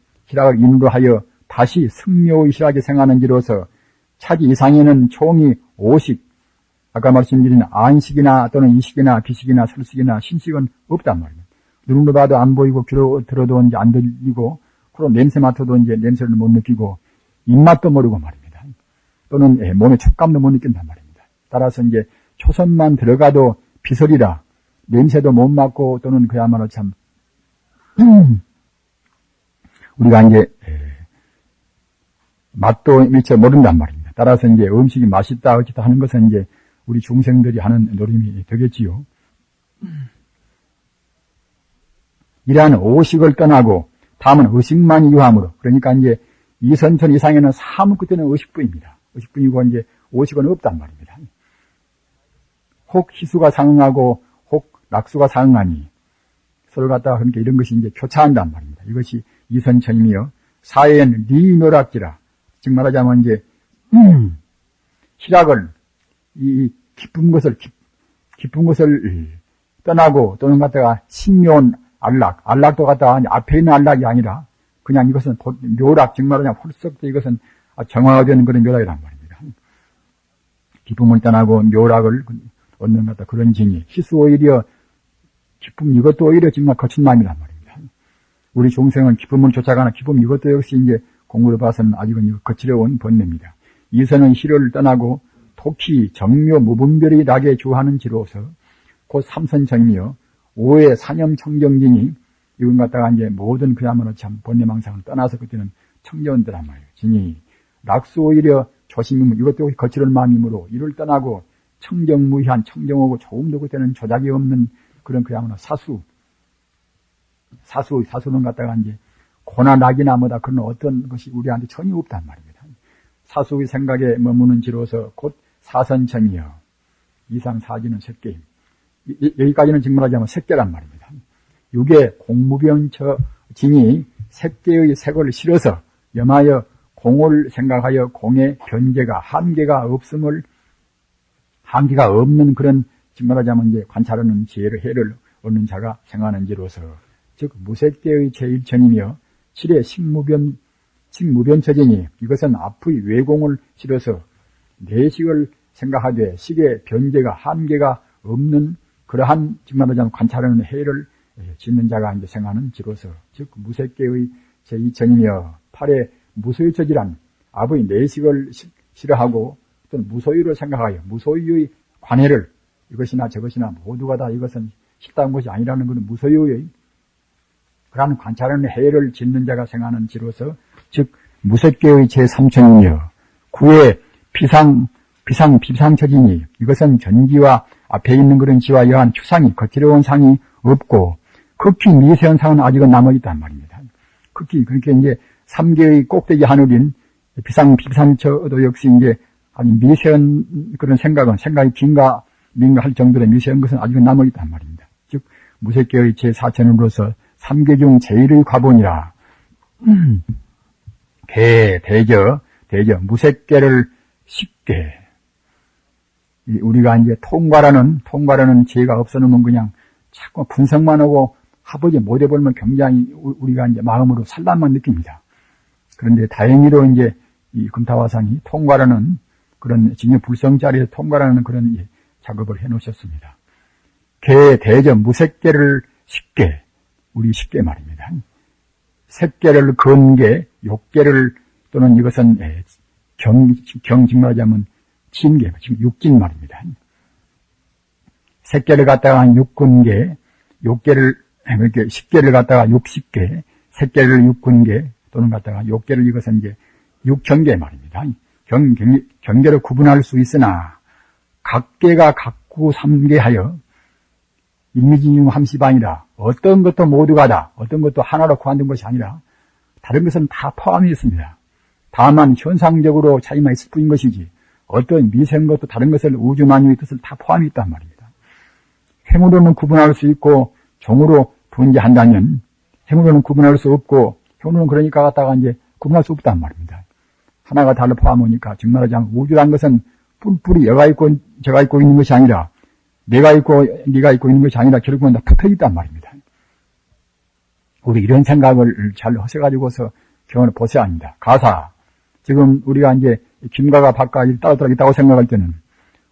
인으로 하여 다시 승묘의 희락이 생하는지로서 차지 이상에는 총이 오식, 아까 말씀드린 안식이나 또는 이식이나 비식이나 설식이나 신식은 없단 말입니다. 눈으로 봐도 안 보이고 귀로 들어도 이제 안 들리고 코로 냄새 맡아도 이제 냄새를 못 느끼고 입맛도 모르고 말입니다. 또는 몸의 촉감도 못 느낀단 말입니다. 따라서 이제 초선만 들어가도 비설이라 냄새도 못 맡고 또는 그야말로 참 우리가 이제 맛도 미처 모른단 말입니다. 따라서 이제 음식이 맛있다 어찌다 하는 것은 이제 우리 중생들이 하는 노림이 되겠지요. 이러한 오식을 떠나고 다음은 의식만 유함으로, 그러니까 이제 이선천 이상에는 사무 끝에는 의식뿐입니다. 의식뿐이고 이제 오식은 없단 말입니다. 혹 희수가 상응하고 혹 낙수가 상응하니 서로 갖다가 그러니까 이런 것이 이제 교차한단 말입니다. 이것이 이선천이며 사회엔 리묘락지라. 즉 말하자면 이제 희락을 이 기쁜 것을 떠나고 또는 갖다가 신묘한 안락도 갖다가 앞에 있는 안락이 아니라 그냥 이것은 묘락, 즉 말하자면 홀썩 이것은 정화된 그런 묘락이란 말입니다. 기쁨을 떠나고 묘락을 얻는 것다 그런 징이 희수 오히려 기쁨 이것도 오히려 정말 거친 마음이란 말입니다. 우리 중생은 기쁨을 쫓아가는 기쁨 이것도 역시 이제 공부를 봐서는 아직은 거칠어온 번뇌입니다. 이선은 희를 떠나고 독히 정묘 무분별이 낙에 주하는 지로서 곧 삼선정이며 오해 사념 청정진이 이건 갖다가 이제 모든 그야말로 참 번뇌망상을 떠나서 그때는 청정들란 말이에요. 진이 낙수 오히려 조심이면 이것도 거칠은 마음이므로 이를 떠나고 청정무희한 청정하고 조금도 그때는 조작이 없는 그런 그야말로 사수는 갖다가 이제 고난 낙이나 뭐다 그런 어떤 것이 우리한테 전혀 없단 말입니다. 사수의 생각에 머무는 지로서 곧 사선청이여 이상 사지는 색계임. 여기까지는 직문하자면 색계란 말입니다. 육의 공무병처 진이 색계의 색을 실어서 염하여 공을 생각하여 공의 변제가 한계가 없는 그런 직문하자면 이제 관찰하는 지혜를 해를 얻는 자가 생하는지로서 즉 무색계의 제1천이며 칠의 식무변처지니 이것은 앞의 외공을 실어서 내식을 생각하되 식의 변제가 한계가 없는 그러한 말하자면 관찰하는 해를 짓는 자가 이제 생하는 지로서 즉 무색계의 제2천이며 팔에 무소유 처지란 앞의 내식을 싫어하고 또는 무소유를 생각하여 무소유의 관해를 이것이나 저것이나 모두가 다 이것은 식다운 것이 아니라는 것은 무소유의 그러한 관찰하는 해를 짓는 자가 생하는 지로서 즉 무색계의 제3천이며 구의 비상처지니 이것은 전기와 앞에 있는 그런 지와 여한 추상이 거칠어온 상이 없고 극히 미세한 상은 아직은 남아있단 말입니다. 극히 그렇게 이제 3개의 꼭대기 하늘인 비상처도 역시 이제 아주 미세한 그런 생각이 긴가 민가 할 정도의 미세한 것은 아직은 남아있단 말입니다. 즉 무색계의 제4천으로서 3개 중 제일의 과본이라 대저 무색계를 쉽게 우리가 이제 통과라는 지혜가 없어놓으면 그냥 자꾸 분석만 하고 하버지 못해보면 굉장히 우리가 이제 마음으로 산란만 느낍니다. 그런데 다행히도 이제 이 금타화상이 통과라는 그런 징여불성자리에서 통과라는 그런 작업을 해놓으셨습니다. 대저 무색계를 쉽게 말입니다. 색계를 근계, 욕계를 또는 이것은 정말하자면 진계, 지금 육진 말입니다. 색계를 갖다가 육근계, 욕계를 이렇게 십계를 갖다가 육십계, 색계를 육근계 또는 갖다가 욕계를 이것은 이제 육경계 말입니다. 경계를 구분할 수 있으나 각계가 각구 삼계하여 인미진중 함시방이라 어떤 것도 모두가 다 어떤 것도 하나로 구한된 것이 아니라 다른 것은 다 포함이 있습니다. 다만 현상적으로 차이만 있을 뿐인 것이지 어떤 미세한 것도 다른 것을 우주 만유의 뜻을 다 포함이 있단 말입니다. 행으로는 구분할 수 있고 종으로 분재한다면 행으로는 구분할 수 없고 행으로는 그러니까 갖다가 이제 구분할 수 없단 말입니다. 하나가 달로 포함하니까 즉 말하자면 우주란 것은 뿔뿔이 여가 있고 저가 있고 있는 것이 아니라 내가 있고 네가 있고 있는 것이 아니라 결국은 다 붙어 있단 말입니다. 우리 이런 생각을 잘 하셔가지고서 경험을 보셔야 합니다. 가사 지금 우리가 이제 김가가 박가 따로 있다고 생각할 때는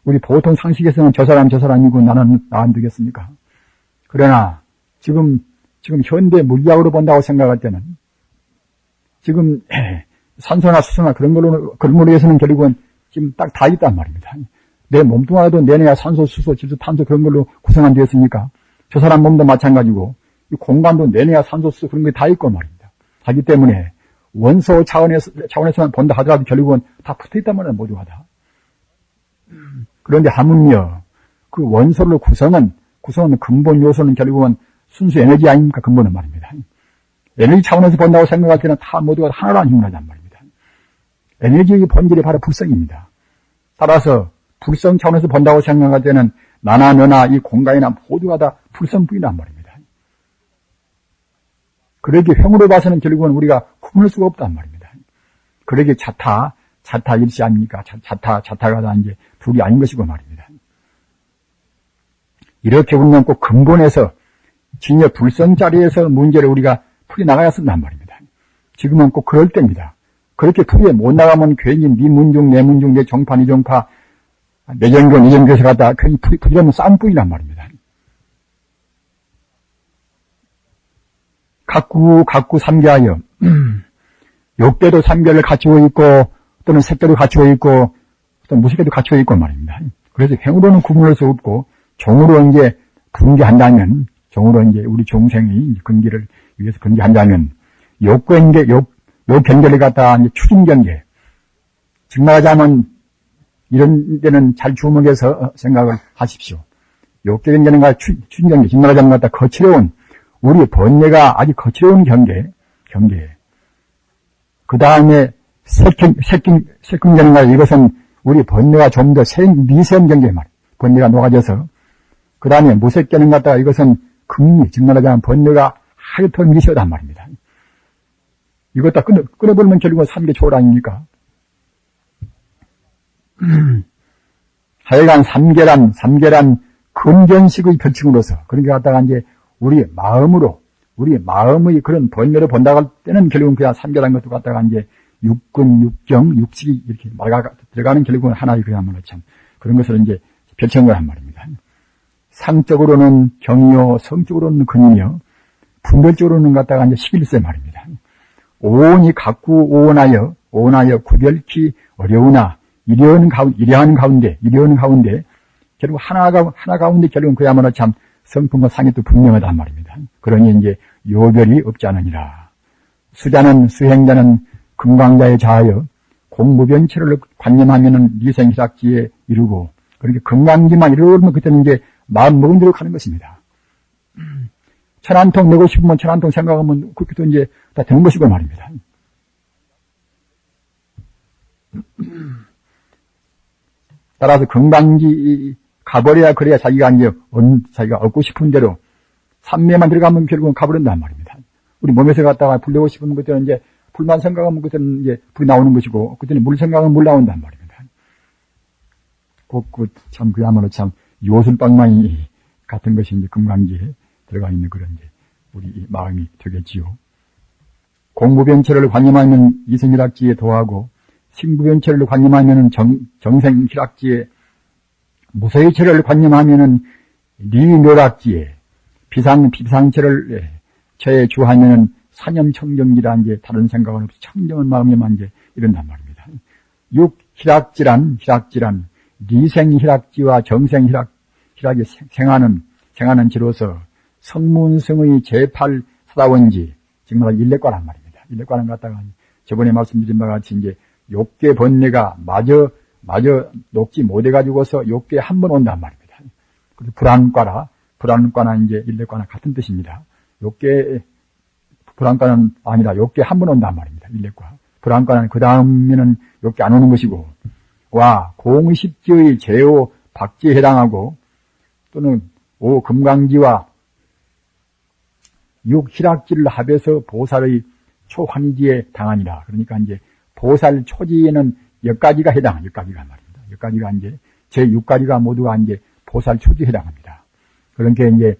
우리 보통 상식에서는 저 사람이고 나는 나 안 되겠습니까? 그러나 지금 현대 물리학으로 본다고 생각할 때는 지금 산소나 수소나 그런 걸로 해서는 결국은 지금 딱 다 있단 말입니다. 내 몸뚱아리도 내내야 산소, 수소, 질소, 탄소 그런 걸로 구성한 되었으니까 저 사람 몸도 마찬가지고 이 공간도 내내야 산소, 수소 그런 게 다 있고 말입니다. 하기 때문에 원소 차원에서만 본다 하더라도 결국은 다 붙어 있단 말이에요, 모두가 다. 그런데 하물며 그 원소를 구성은 근본 요소는 결국은 순수 에너지 아닙니까? 근본은 말입니다. 에너지 차원에서 본다고 생각할 때는 다 모두가 하나라는 힘을 하단 말입니다. 에너지의 본질이 바로 불성입니다. 따라서 불성 차원에서 본다고 생각할 때는 나나 너나 이 공간이나 모두가 다 불성뿐이란 말입니다. 그러기에 형으로 봐서는 결국은 우리가 구분할 수가 없단 말입니다. 그러기에 자타 일시 아닙니까? 자타가 다 이제 둘이 아닌 것이고 말입니다. 이렇게 우리는 꼭 근본에서 진여 불성 자리에서 문제를 우리가 풀어나가야 쓴단 말입니다. 지금은 꼭 그럴 때입니다. 그렇게 풀이 못 나가면 괜히 네 문중, 내 문중, 내 정파, 네 정파, 내 전교에서 갖다 괜히 풀이라면 쌈뿐이란 말입니다. 각구 삼계하여 욕계도 삼계를 갖추고 있고 또는 색계도 갖추고 있고 또는 무색계도 갖추고 있고 말입니다. 그래서 행으로는 구분할 수 없고 종으로 이제 분계한다면 종으로 이제 우리 종생이 근기를 위해서 근기한다면 욕경계, 욕 경계를 갖다가 이제 추진경계. 즉 말하자면 이런 데는 잘 주목해서 생각을 하십시오. 욕계 경계는가 추진경계. 즉 말하자면 갖다 거칠어온 우리 번뇌가 아주 거칠어온 경계. 그 다음에 색경계는가 이것은 우리 번뇌가 좀 더 미세한 경계 말. 번뇌가 녹아져서 그 다음에 무색계는 갖다가 이것은 금리, 즉 말하자면 번뇌가 하얗게 미세하단 말입니다. 이것 다 끊어버리면 결국은 3계 초월 아닙니까? 하여간 3계란 근견식의 별칭으로서 그렇게 갖다가 이제 우리 마음의 그런 번뇌를 본다고 할 때는 결국은 그냥 3계란 것도 갖다가 이제 육근, 육경, 육식이 이렇게 들어가는 결국은 하나의 그야말로 참 그런 것을 이제 별칭을 한 말입니다. 상적으로는 경이요, 성적으로는 근이요, 분별적으로는 갖다가 이제 식일세 말입니다. 오온이 각구 오온하여 구별키 어려우나 이려는 가운데 결국 하나 가운데 결국은 그야말로 참 성품과 상해도 분명하단 말입니다. 그러니 이제 요별이 없지 않으니라. 수행자는 금강자에 자하여 공무변체를 관념하면은 리생희락지에 이르고 그렇게 금강지만 이루면 그때는 이제 마음 먹은 대로 가는 것입니다. 천 한 통 내고 싶으면 천 한 통 생각하면 그렇게 또 이제 다 되는 것이고 말입니다. 따라서 금강지 가버려야 그래야 자기가 이제 자기가 얻고 싶은 대로 삼매만 들어가면 결국은 가버린단 말입니다. 우리 몸에서 갔다가 불 내고 싶으면 그때는 이제 불만 생각하면 그때는 이제 불이 나오는 것이고 그때는 물 생각하면 물 나온단 말입니다. 참 그야말로 참 요술방망이 같은 것이 이제 금강지에 들어가 있는 그런 이제 우리 마음이 되겠지요. 공무변체를 관념하면 이생희락지에 도하고 신부변체를 관념하면은 정생희락지에 무서의체를 관념하면은 리묘락지에 비상체를 처에 주하면은 사념청정지라 이제 다른 생각은 없이 청정한 마음에만 이제 이런단 말입니다. 육희락지란 리생희락지와 정생희락이 생하는 지로서 성문성의 제8 사다원지, 정말 일례과란 말입니다. 일례과는 갖다가 저번에 말씀드린 바와 같이 이제 욕계 번뇌가 마저 녹지 못해가지고서 욕계에 한 번 온단 말입니다. 그래서 불안과나 이제 일례과나 같은 뜻입니다. 욕계, 불안과는 아니라 욕계에 한 번 온단 말입니다. 일례과. 불안과는 그 다음에는 욕기 안 오는 것이고, 와, 공십지의 제오 박지에 해당하고, 또는 오 금강지와 육 희락지를 합해서 보살의 초환지에 당하니라. 그러니까 이제 보살 초지에는 10가지가 해당합니다. 10가지가 말입니다. 10가지가 이제 제 6가지가 모두가 이제 보살 초지에 해당합니다. 그러니까 이제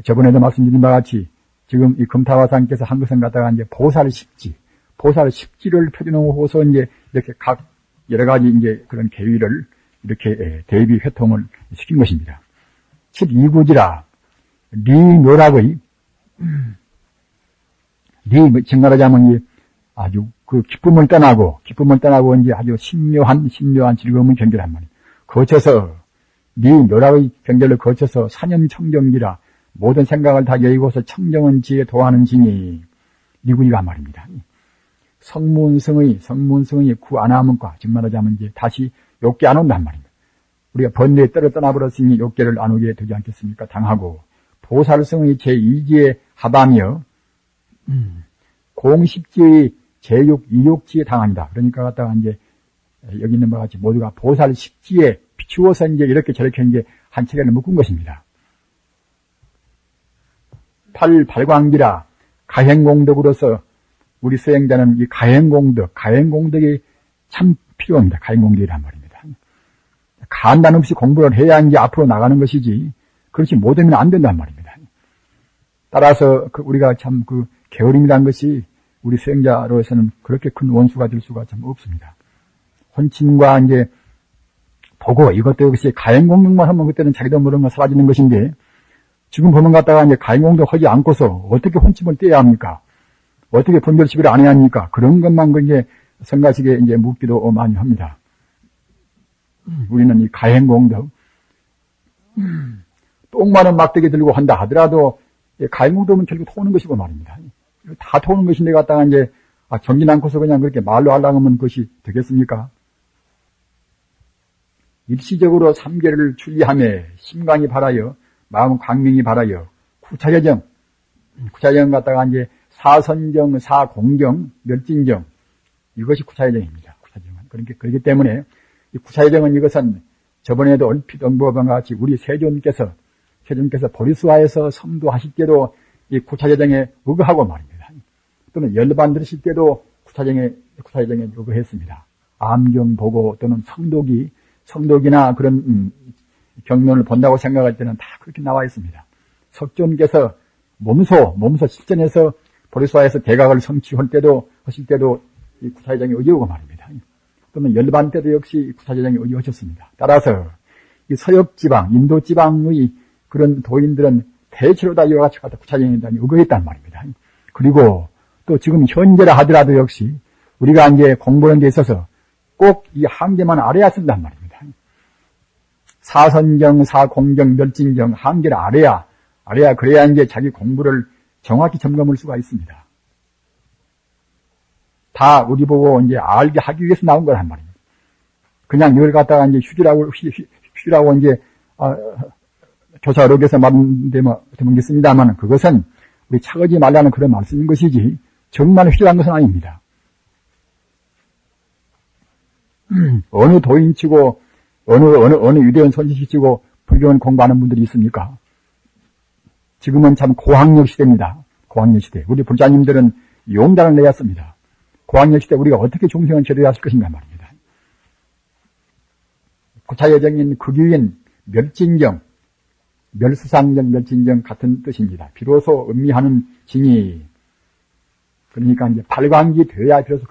저번에도 말씀드린 바와 같이 지금 이 금타화상께서 한 것은 갖다가 이제 보살 십지를 펴놓고서 이제 이렇게 각 여러 가지 이제 그런 계위를 이렇게 대비 회통을 시킨 것입니다. 12구지라 리묘락의 정말하자면 아주 그 기쁨을 떠나고 이제 아주 신묘한 즐거움을 경계란 말이에요. 거쳐서 묘락의 경계를 거쳐서 사념청정지라 모든 생각을 다 여의고서 청정은 지에 도하는 신이 리구리가 말입니다. 성문성의 구 안하문과 즉 말하자면 이제 다시 욕계 안 온단 말입니다. 우리가 번뇌에 떠나버렸으니 욕계를 안 오게 되지 않겠습니까? 당하고 보살성의 제2지에 합하며 공십지의 제6, 이욕지에 당한다. 그러니까 갖다가 이제 여기 있는 바와 같이 모두가 보살 십지에 비추어서 이제 이렇게 저렇게 이제 한 체계를 묶은 것입니다. 발광기라 가행공덕으로서 우리 수행자는 이 가행공덕이 참 필요합니다. 가행공덕이란 말입니다. 간단 없이 공부를 해야 이제 앞으로 나가는 것이지, 그렇지 못하면 안 된단 말입니다. 따라서 우리가 참 그 게으름이라는 것이 우리 수행자로서는 그렇게 큰 원수가 될 수가 참 없습니다. 혼침과 이제 보고 이것도 역시 가행공덕만 하면 그때는 자기도 모르는 거 사라지는 것인데, 지금 보면 갖다가 이제 가행공덕 하지 않고서 어떻게 혼침을 떼야 합니까? 어떻게 분별시비를 안 해야 합니까? 그런 것만 이제 성가시게 이제 묻기도 많이 합니다. 우리는 이 가행공덕, 똥마른 막대기 들고 한다 하더라도 가행공덕은 결국 토는 것이고 말입니다. 다 토는 것인데 갖다가 이제 정진 않고서 그냥 그렇게 말로 하려고 하면 그것이 되겠습니까? 일시적으로 삼계를 출리하며 심광이 바라여 마음 광명이 바라여 구차여정 갖다가 이제 사선정, 사공정, 멸진정, 이것이 구차여정입니다. 구차여정은. 그렇기 때문에 이 구차여정은 이것은 저번에도 얼핏 언급한 것 같이 우리 세존께서 보리수화에서 성도하실 때도 이 구차여정에 의거하고 말입니다. 또는 열반 들으실 때도 구차여정에 의거했습니다. 암경 보고 또는 성독이나 그런 경론을 본다고 생각할 때는 다 그렇게 나와 있습니다. 석존께서 몸소 실전에서 보리수화에서 대각을 성취할 때도 하실 때도 이 구차여정에 의지하고 말입니다. 또는 열반 때도 역시 구차여정에 의지하셨습니다. 따라서 이 서역지방, 인도지방의 그런 도인들은 대체로 다 이와 같이 갖다 구차여정에 의거했단 말입니다. 그리고 또 지금 현재라 하더라도 역시 우리가 이제 공부하는 데 있어서 꼭 이 한계만 알아야 쓴단 말입니다. 사선정, 사공정, 멸진정, 한계를 알아야 그래야 이제 자기 공부를 정확히 점검할 수가 있습니다. 다 우리 보고 이제 알게 하기 위해서 나온 거란 말입니다. 그냥 이걸 갖다가 이제 휴지라고 이제, 교사록에서 말되면 있습니다만 그것은 우리 차거지 말라는 그런 말씀인 것이지 정말 휴지란 것은 아닙니다. 어느 도인치고 어느 유대원 손짓이치고 불교원 공부하는 분들이 있습니까? 지금은 참 고학력 시대입니다. 고학력 시대. 우리 불자님들은 용단을 내야 씁니다. 고학력 시대 우리가 어떻게 중생을 제대로 하실 것인가 말입니다. 구차여정인 극유인 멸진정, 멸수상정, 멸진정 같은 뜻입니다. 비로소 음미하는 진이, 그러니까 이제 발광기 되어야 비로소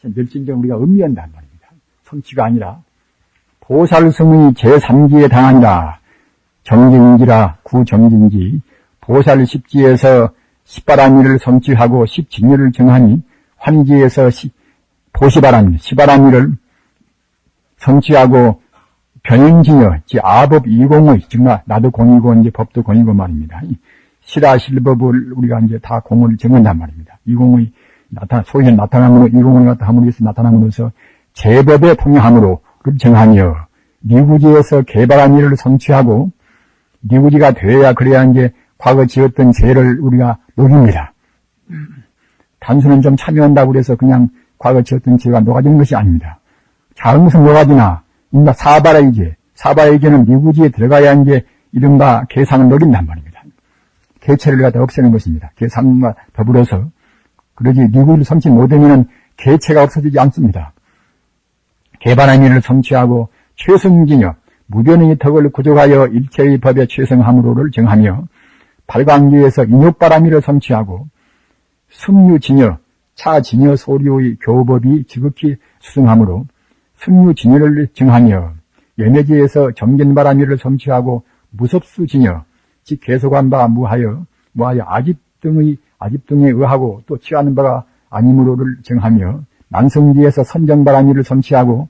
멸진정 우리가 음미한단 말입니다. 성취가 아니라 보살성의 제3기에 당하니라. 정진지라 구정진지 보살 십지에서 시바라미를 성취하고 십진리를 정하니 환지에서 시바라미를 성취하고 변현진여 아법 이공의 정말 나도 공이고 이제 법도 공이고 말입니다. 실화실법을 우리가 이제 다 공을 정한단 말입니다. 이공의 소위 나타남으로 이공을 갖다 함으로 해서 나타남으로써 제법의 통용함으로 정하며 미구지에서 개발한 일을 성취하고 미구지가 되어야 그래야 이제 과거 지었던 죄를 우리가 녹입니다. 단순은 좀 참여한다고 그래서 그냥 과거 지었던 죄가 녹아지는 것이 아닙니다. 작은 것은 녹아지나, 이른바 사바에게는 미구지에 들어가야 이제 이른바 계상을 녹인단 말입니다. 개체를 갖다 없애는 것입니다. 계상과 더불어서. 그러지 미구지를 성취 못하면 개체가 없어지지 않습니다. 개반의 미를 성취하고 최승진여, 무변의 덕을 구족하여 일체의 법의 최성함으로를 정하며 발광기에서 인욕바라미를 성취하고 승유진여, 차진여 소리의 교법이 지극히 수승함으로 승유진여를 정하며 연해지에서 정견바라미를 성취하고 무섭수진여, 즉 계속한 바 무하여 아집 등에 의하고 또 취하는 바가 아니므로를 정하며 만성지에서 선정바라미를 성취하고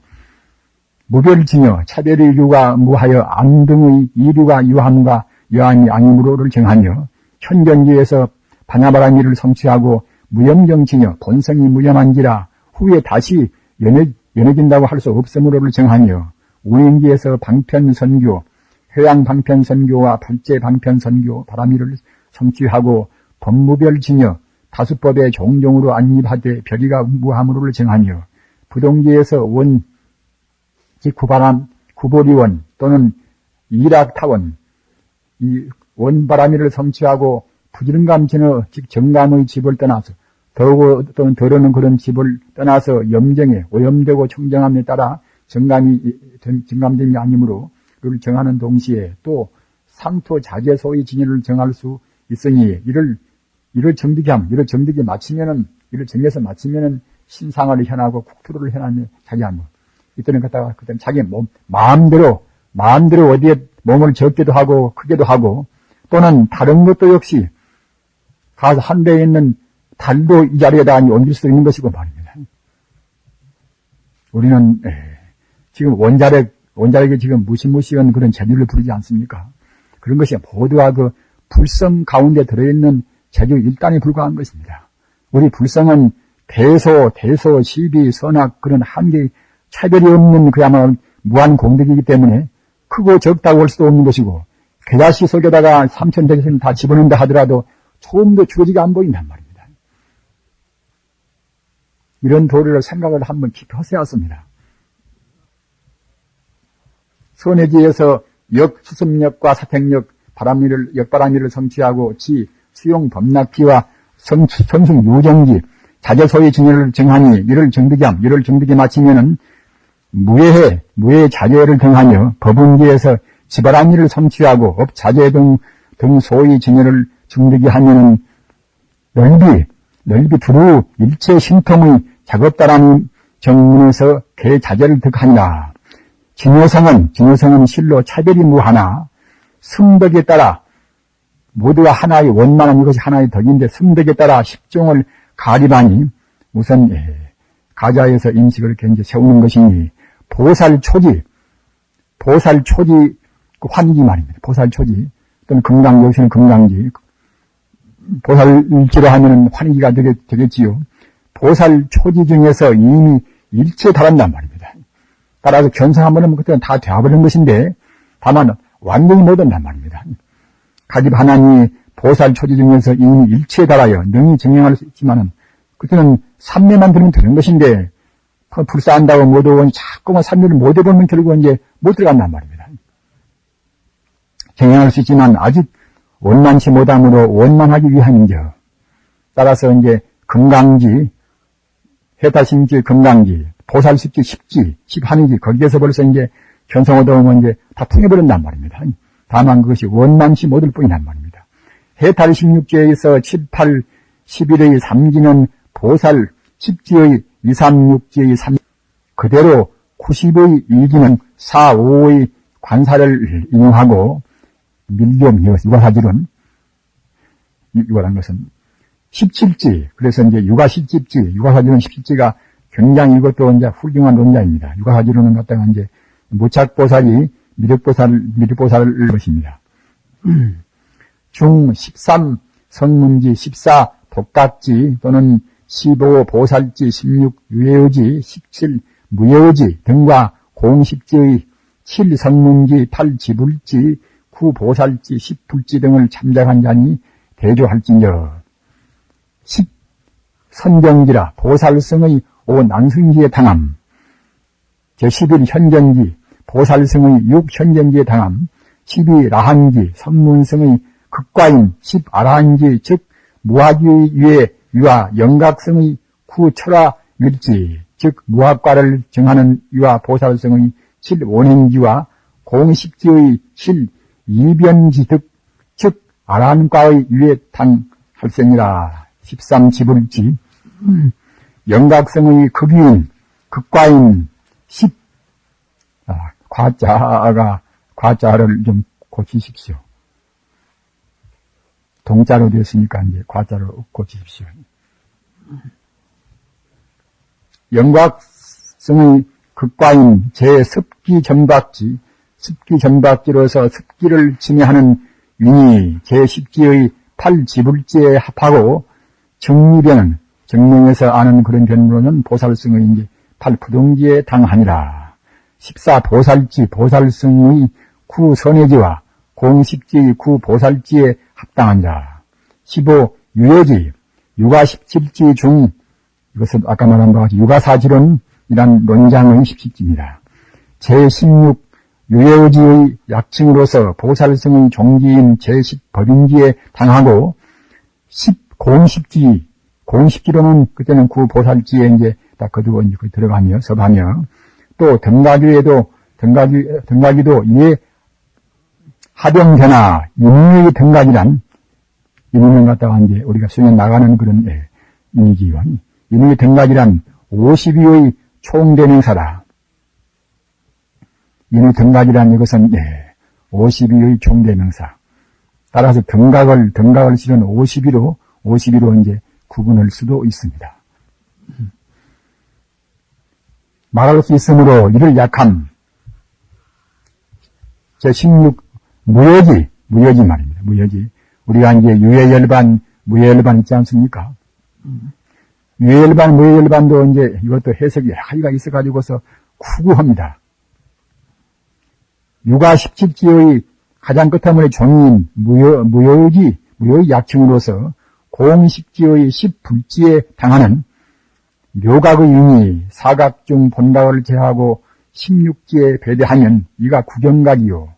무별진여, 차별의 유가 무하여 안 등의 이류가 유함과 여함이 아니므로를 정하며 현견지에서 반야바라미를 성취하고 무염정진여, 본성이 무염한지라 후에 다시 연해진다고 할 수 없으므로를 정하며 우행지에서 방편선교, 회양방편선교와 발제방편선교 바라미를 성취하고 법무별진여, 다수법의 종종으로 안립하되 별이가 무함으로를 정하며 부동지에서 원, 즉 구보리원 또는 일학타원, 이 원바라미를 성취하고 부지런감진어, 즉 정감의 집을 떠나서 더우고 또는 덜어는 그런 집을 떠나서 염정에 오염되고 청정함에 따라 정감됨이 아니므로 그를 정하는 동시에 또 상토 자제소의 진열을 정할 수 있으니 이를 정득이 마치면은 이를 정해서 마치면은 신상을 현하고 국토를 현하며 자기하며 이때는 갖다가 그때 자기 마음대로 어디에 몸을 적게도 하고 크게도 하고 또는 다른 것도 역시 가서 한 배에 있는 달도 이 자리에다 옮길 수 있는 것이고 말입니다. 우리는 지금 원자력이 지금 무시무시한 그런 재주를 부르지 않습니까? 그런 것이 모두가 그 불성 가운데 들어있는 재주 일단에 불과한 것입니다. 우리 불성은 대소, 시비, 선악 그런 한계 차별이 없는 그야말로 무한 공덕이기 때문에 크고 적다고 할 수도 없는 것이고 계자씨 속에다가 삼천대교선을 다 집어넣는다 하더라도 조금도 줄어지게 안 보인단 말입니다. 이런 도리를 생각을 한번 깊이 하셔야 합니다. 선해지에서 역수습력과 사택력, 역바라미를 성취하고 수용 범락기와 선승 유정기, 자제소의 진열을 정하니 이를 정득이 마치면은 무예의 자제를 정하며 법운기에서 지바라미를 성취하고 업자제 등 소의 진열을 정득이 하면은 넓이 두루 일체 신통의 작업다라는 정문에서 개자제를 득하니라. 진효성은 실로 차별이 무하나 승덕에 따라 모두가 하나의 원만한 이것이 하나의 덕인데 승덕에 따라 십종을 가리바니 우선 가자에서 인식을 이렇게 세우는 것이니 보살초지 그 환기 말입니다. 보살초지 또는 금강지 여기서는 금강지 보살일지로 하면은 환기가 되겠지요. 보살초지 중에서 이미 일체에 달한단 말입니다. 따라서 견성하면은 그때는 다 되어버린 것인데 다만 완전히 못 온단 말입니다. 가집 하나니 보살초지 중에서 이미 일체에 달하여 능히 증명할 수 있지만은 그때는 삼매만 들으면 되는 것인데 불사한다고 못 오니 자꾸만 삼매를 못 해보면 결국 이제 못 들어간단 말입니다. 증명할 수 있지만 아직 원만치 못함으로 원만하기 위함인저. 따라서 이제 금강지, 해탈심지, 금강지, 보살십지, 십한이지, 거기에서 벌써 이제 견성 얻어오면 이제 다 통해버린단 말입니다. 다만 그것이 원만치 못할 뿐이란 말입니다. 해탈 16지에서 7, 8, 11의 3지는 보살 10지의 2, 3, 6지의 3, 그대로 90의 2지는 4, 5의 관사를 인용하고 밀겸, 육아사질은, 육아란 것은 17지, 그래서 이제 육아실집지, 육아사질은 17지가 굉장히 이것도 이제 훌륭한 논자입니다. 육아사질은 갖다가 이제 무착보살이 미륵보살을 것입니다. 중 13 성문지, 14 독각지 또는 15 보살지, 16 유예의지, 17 무예의지 등과 공십지의 7 성문지, 8 지불지, 9 보살지, 10 불지 등을 참작한 자니 대조할진저 선정지라 보살성의 오난승지에 당함. 제11 현정지 보살성의 6현정지에 당함. 12 라한지 선문성의 극과인 10 아라한지 즉 무학의 유에 유아 영각성의 구철화 밀지 즉 무학과를 정하는 유아 보살성의 7 원행지와 공식지의 7 이변지 즉 아라한과의 유에 당할생이라. 13 지불지 영각성의 극유인 극과인 10 과자를 좀 고치십시오. 동자로 되었으니까 이제 과자로 고치십시오. 영각성의 극과인 제10기 전박지, 습기 전박지로서 습기를 침해하는 윤이 제10기의 8지불지에 합하고 정리변은 정명에서 아는 그런 변로는 보살성의 이제 8부동지에 당하니라. 14 보살지 보살성의 구선해지와 공식지의 구보살지에 합당하니라. 15 유여지 유가 17지 중 이것은 아까 말한 바와 같이 유가사지론이란 논장의 17지입니다. 제16 유여지의 약칭으로서 보살성의 종지인 제10 법인지에 당하고 10 공식지로는 그때는 구보살지에 이제 딱 거두고 이제 들어가며 섭하며 또 등가기도 이에 하병변화 인의 등가기란 인을 갖다가 이제 우리가 수행해 나가는 그런 인이지요. 인의 등가기란 52의 총대명사다. 인의 등각이란 이것은 52의 총대명사. 따라서 등각을 실은 52로 이제 구분할 수도 있습니다. 말할 수 있으므로 이를 약함. 제16 무여지 말입니다. 무여지. 우리가 이제 유해열반, 무해열반 있지 않습니까? 유해열반, 무해열반도 이제 이것도 해석이 여러 가지가 있어가지고서 구구합니다. 유가 17지의 가장 끝화문의 종인 무여의 약칭으로서 공식지의 10불지에 당하는 묘각의 윤이 사각 중 본각을 제하고 16지에 배대하면 이가 구경각이요.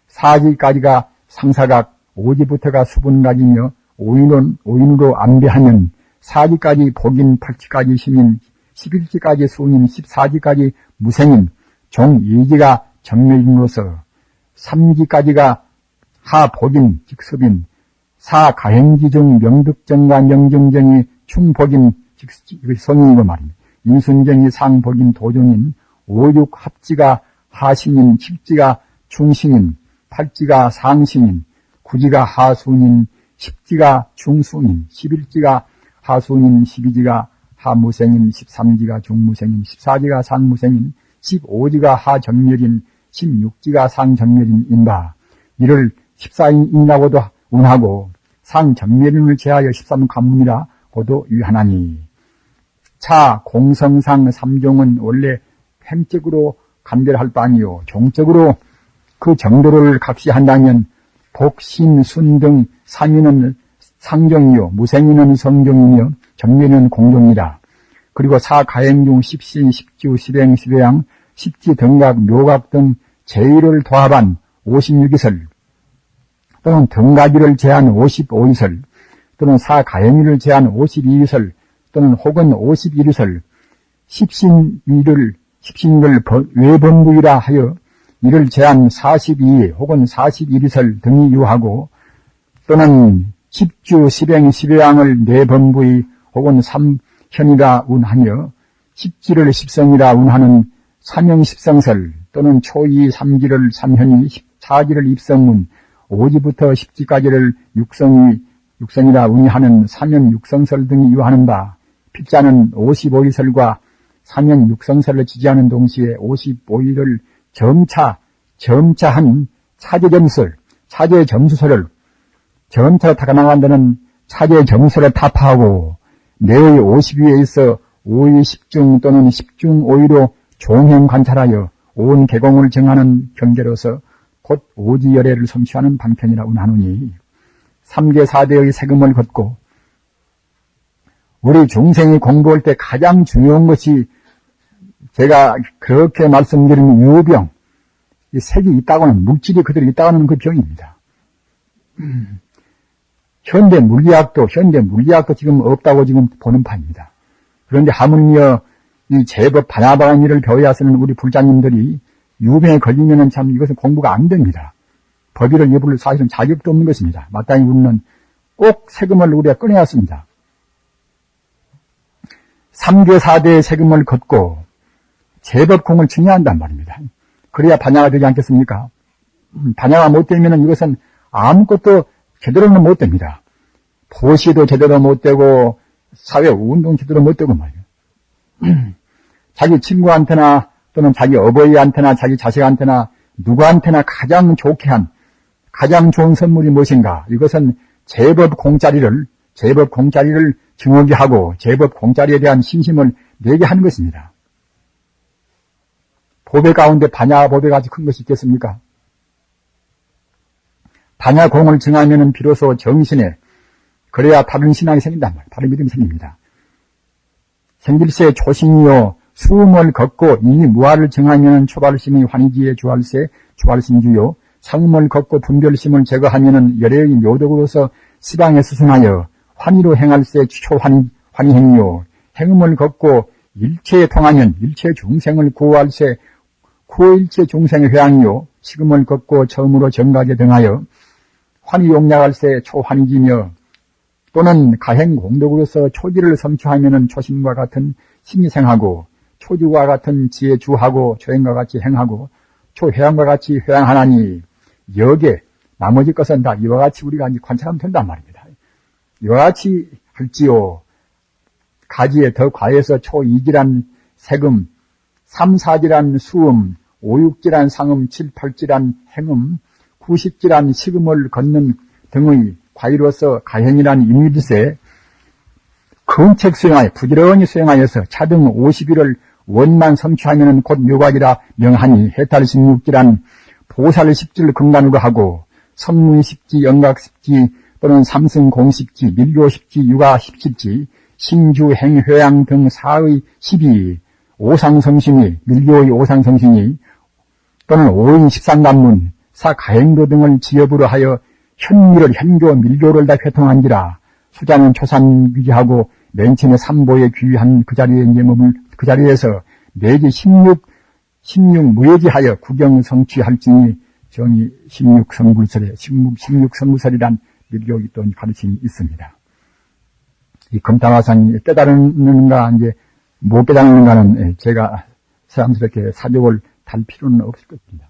4지까지가 상사각, 5지부터가 수분각이며 5인으로 안배하면 4지까지 복인, 8지까지 심인, 11지까지 수인, 14지까지 무생인, 종 2지가 정멸인으로서 3지까지가 하복인, 즉 습인, 4가행지 중 명득정과 명정정이 충복인, 즉 성인이고 말입니다. 인순정이 상복인, 도정인, 5, 6 합지가 하신인, 10지가 중신인, 8지가 상신인, 9지가 하순인, 10지가 중순인, 11지가 하순인, 12지가 하무생인, 13지가 중무생인, 14지가 상무생인, 15지가 하정멸인, 16지가 상정멸인 인바. 이를 14인이라고도 운하고 상정멸인을 제하여 13관문이라고도 유하나니. 차 공성상 3종은 원래 횡적으로 감별할 바니요. 종적으로 그 정도를 각시한다면 복, 신, 순 등 3인은 상종이요. 무생인은 성종이며 정멸은 공종이라. 그리고 4가행 중 10신, 10주, 10행, 10회양, 10지 등각, 묘각 등 제1을 도합한 56이설 또는 등각이를 제한 55이설 또는 4가행위를 제한 52이설 또는 혹은 51이설 10신위를 외범부이라 하여 이를 제한 42 혹은 41이설 등이 유하고 또는 10주, 10행, 10회양을 내범부의 혹은 3현이라 운하며 10지를 10성이라 운하는 3형 10성설 또는 초2 3지를 3현이 14지를 입성문 5지부터 10지까지를 육성이라 운하는 3현 6성설 등이 유하는 바 필자는 55이설과 3현 6성설을 지지하는 동시에 55일을 점차한 차제 점수설을 점차 타가나간다는 차제 점수를 타파하고 내의 50위에 있어 5위 10중 또는 10중 5위로 종행 관찰하여 온 개공을 정하는 경계로서 곧 오지열애를 성취하는 방편이라 운하노니 3계 4대의 세금을 걷고 우리 중생이 공부할 때 가장 중요한 것이 제가 그렇게 말씀드린 유병, 이 색이 있다고는, 물질이 그대로 있다고는 그 병입니다. 현대 물리학도 지금 없다고 지금 보는 판입니다. 그런데 하물며 이 제법 바나바한 일을 배워야 하는 우리 불자님들이 유병에 걸리면은 참 이것은 공부가 안 됩니다. 법의를 입을 사실은 자격도 없는 것입니다. 마땅히 우리는 꼭 세금을 우리가 꺼내야 했습니다. 3교 4대의 세금을 걷고 제법 공을 증해야 한단 말입니다. 그래야 반야가 되지 않겠습니까? 반야가 못 되면은 이것은 아무것도 제대로는 못 됩니다. 보시도 제대로 못 되고 사회 운동 제대로 못 되고 말이에요. 자기 친구한테나 또는 자기 어버이한테나 자기 자식한테나 누구한테나 가장 좋게 한 가장 좋은 선물이 무엇인가? 이것은 제법 공짜리를 증오게 하고 제법 공짜리에 대한 신심을 내게 하는 것입니다. 보배 가운데 반야 보배가 아주 큰 것이 있겠습니까? 반야 공을 증하면은 비로소 정신에 그래야 바른 신앙이 생긴단 말이에요. 바른 믿음이 생깁니다. 생길세 초신이요 수음을 걷고 이 무아를 증하면은 초발심이 환희지에 주할세 주할심주요 상음을 걷고 분별심을 제거하면은 열애의 묘덕으로서 시방에 수순하여 환희로 행할세 초환희행이요 행음을 걷고 일체에 통하면 일체 중생을 구호할세 구호일체 중생의 회양이요 식음을 걷고 처음으로 정각에 등하여 환희용약할세 초환희지며 또는 가행공덕으로서 초지를 성취하면은 초심과 같은 신이 생하고 초주와 같은 지혜 주하고 초행과 같이 행하고 초회양과 같이 회양하나니 여기에 나머지 것은 다 이와 같이 우리가 이제 관찰하면 된단 말입니다. 이와 같이 할지요. 가지에 더 과해서 초2지란 세금, 3, 4지란 수음, 5, 6지란 상음, 7, 8지란 행음, 9, 10지란 식음을 걷는 등의 과의로서 가행이란 임일세 근책 수행하여 부지런히 수행하여서 차등 50일을 원만 성취하면은 곧 묘각이라 명하니 해탈 16지란 보살 10지를 근간으로 하고 선문 10지, 영각 10지 또는 삼승 공 10지, 밀교 10지, 유가 10지, 신주, 행, 회양 등 사의 12, 오상성신이, 밀교의 오상성신이 또는 5인 13단문, 사가행도 등을 지역으로 하여 현교, 밀교를 다 회통한지라 수자는 초산 규지하고 맨 처음에 삼보에 귀한 그 자리에 이제 몸을 그 자리에서 내지 16 무예지하여 구경 성취할지니 정이 16성불설이란 밀교의 또 가르침이 있습니다. 이 금탕화상이 깨달는가 이제 못 깨닫는가는 제가 새삼스럽게 사족을 달 필요는 없을 것입니다.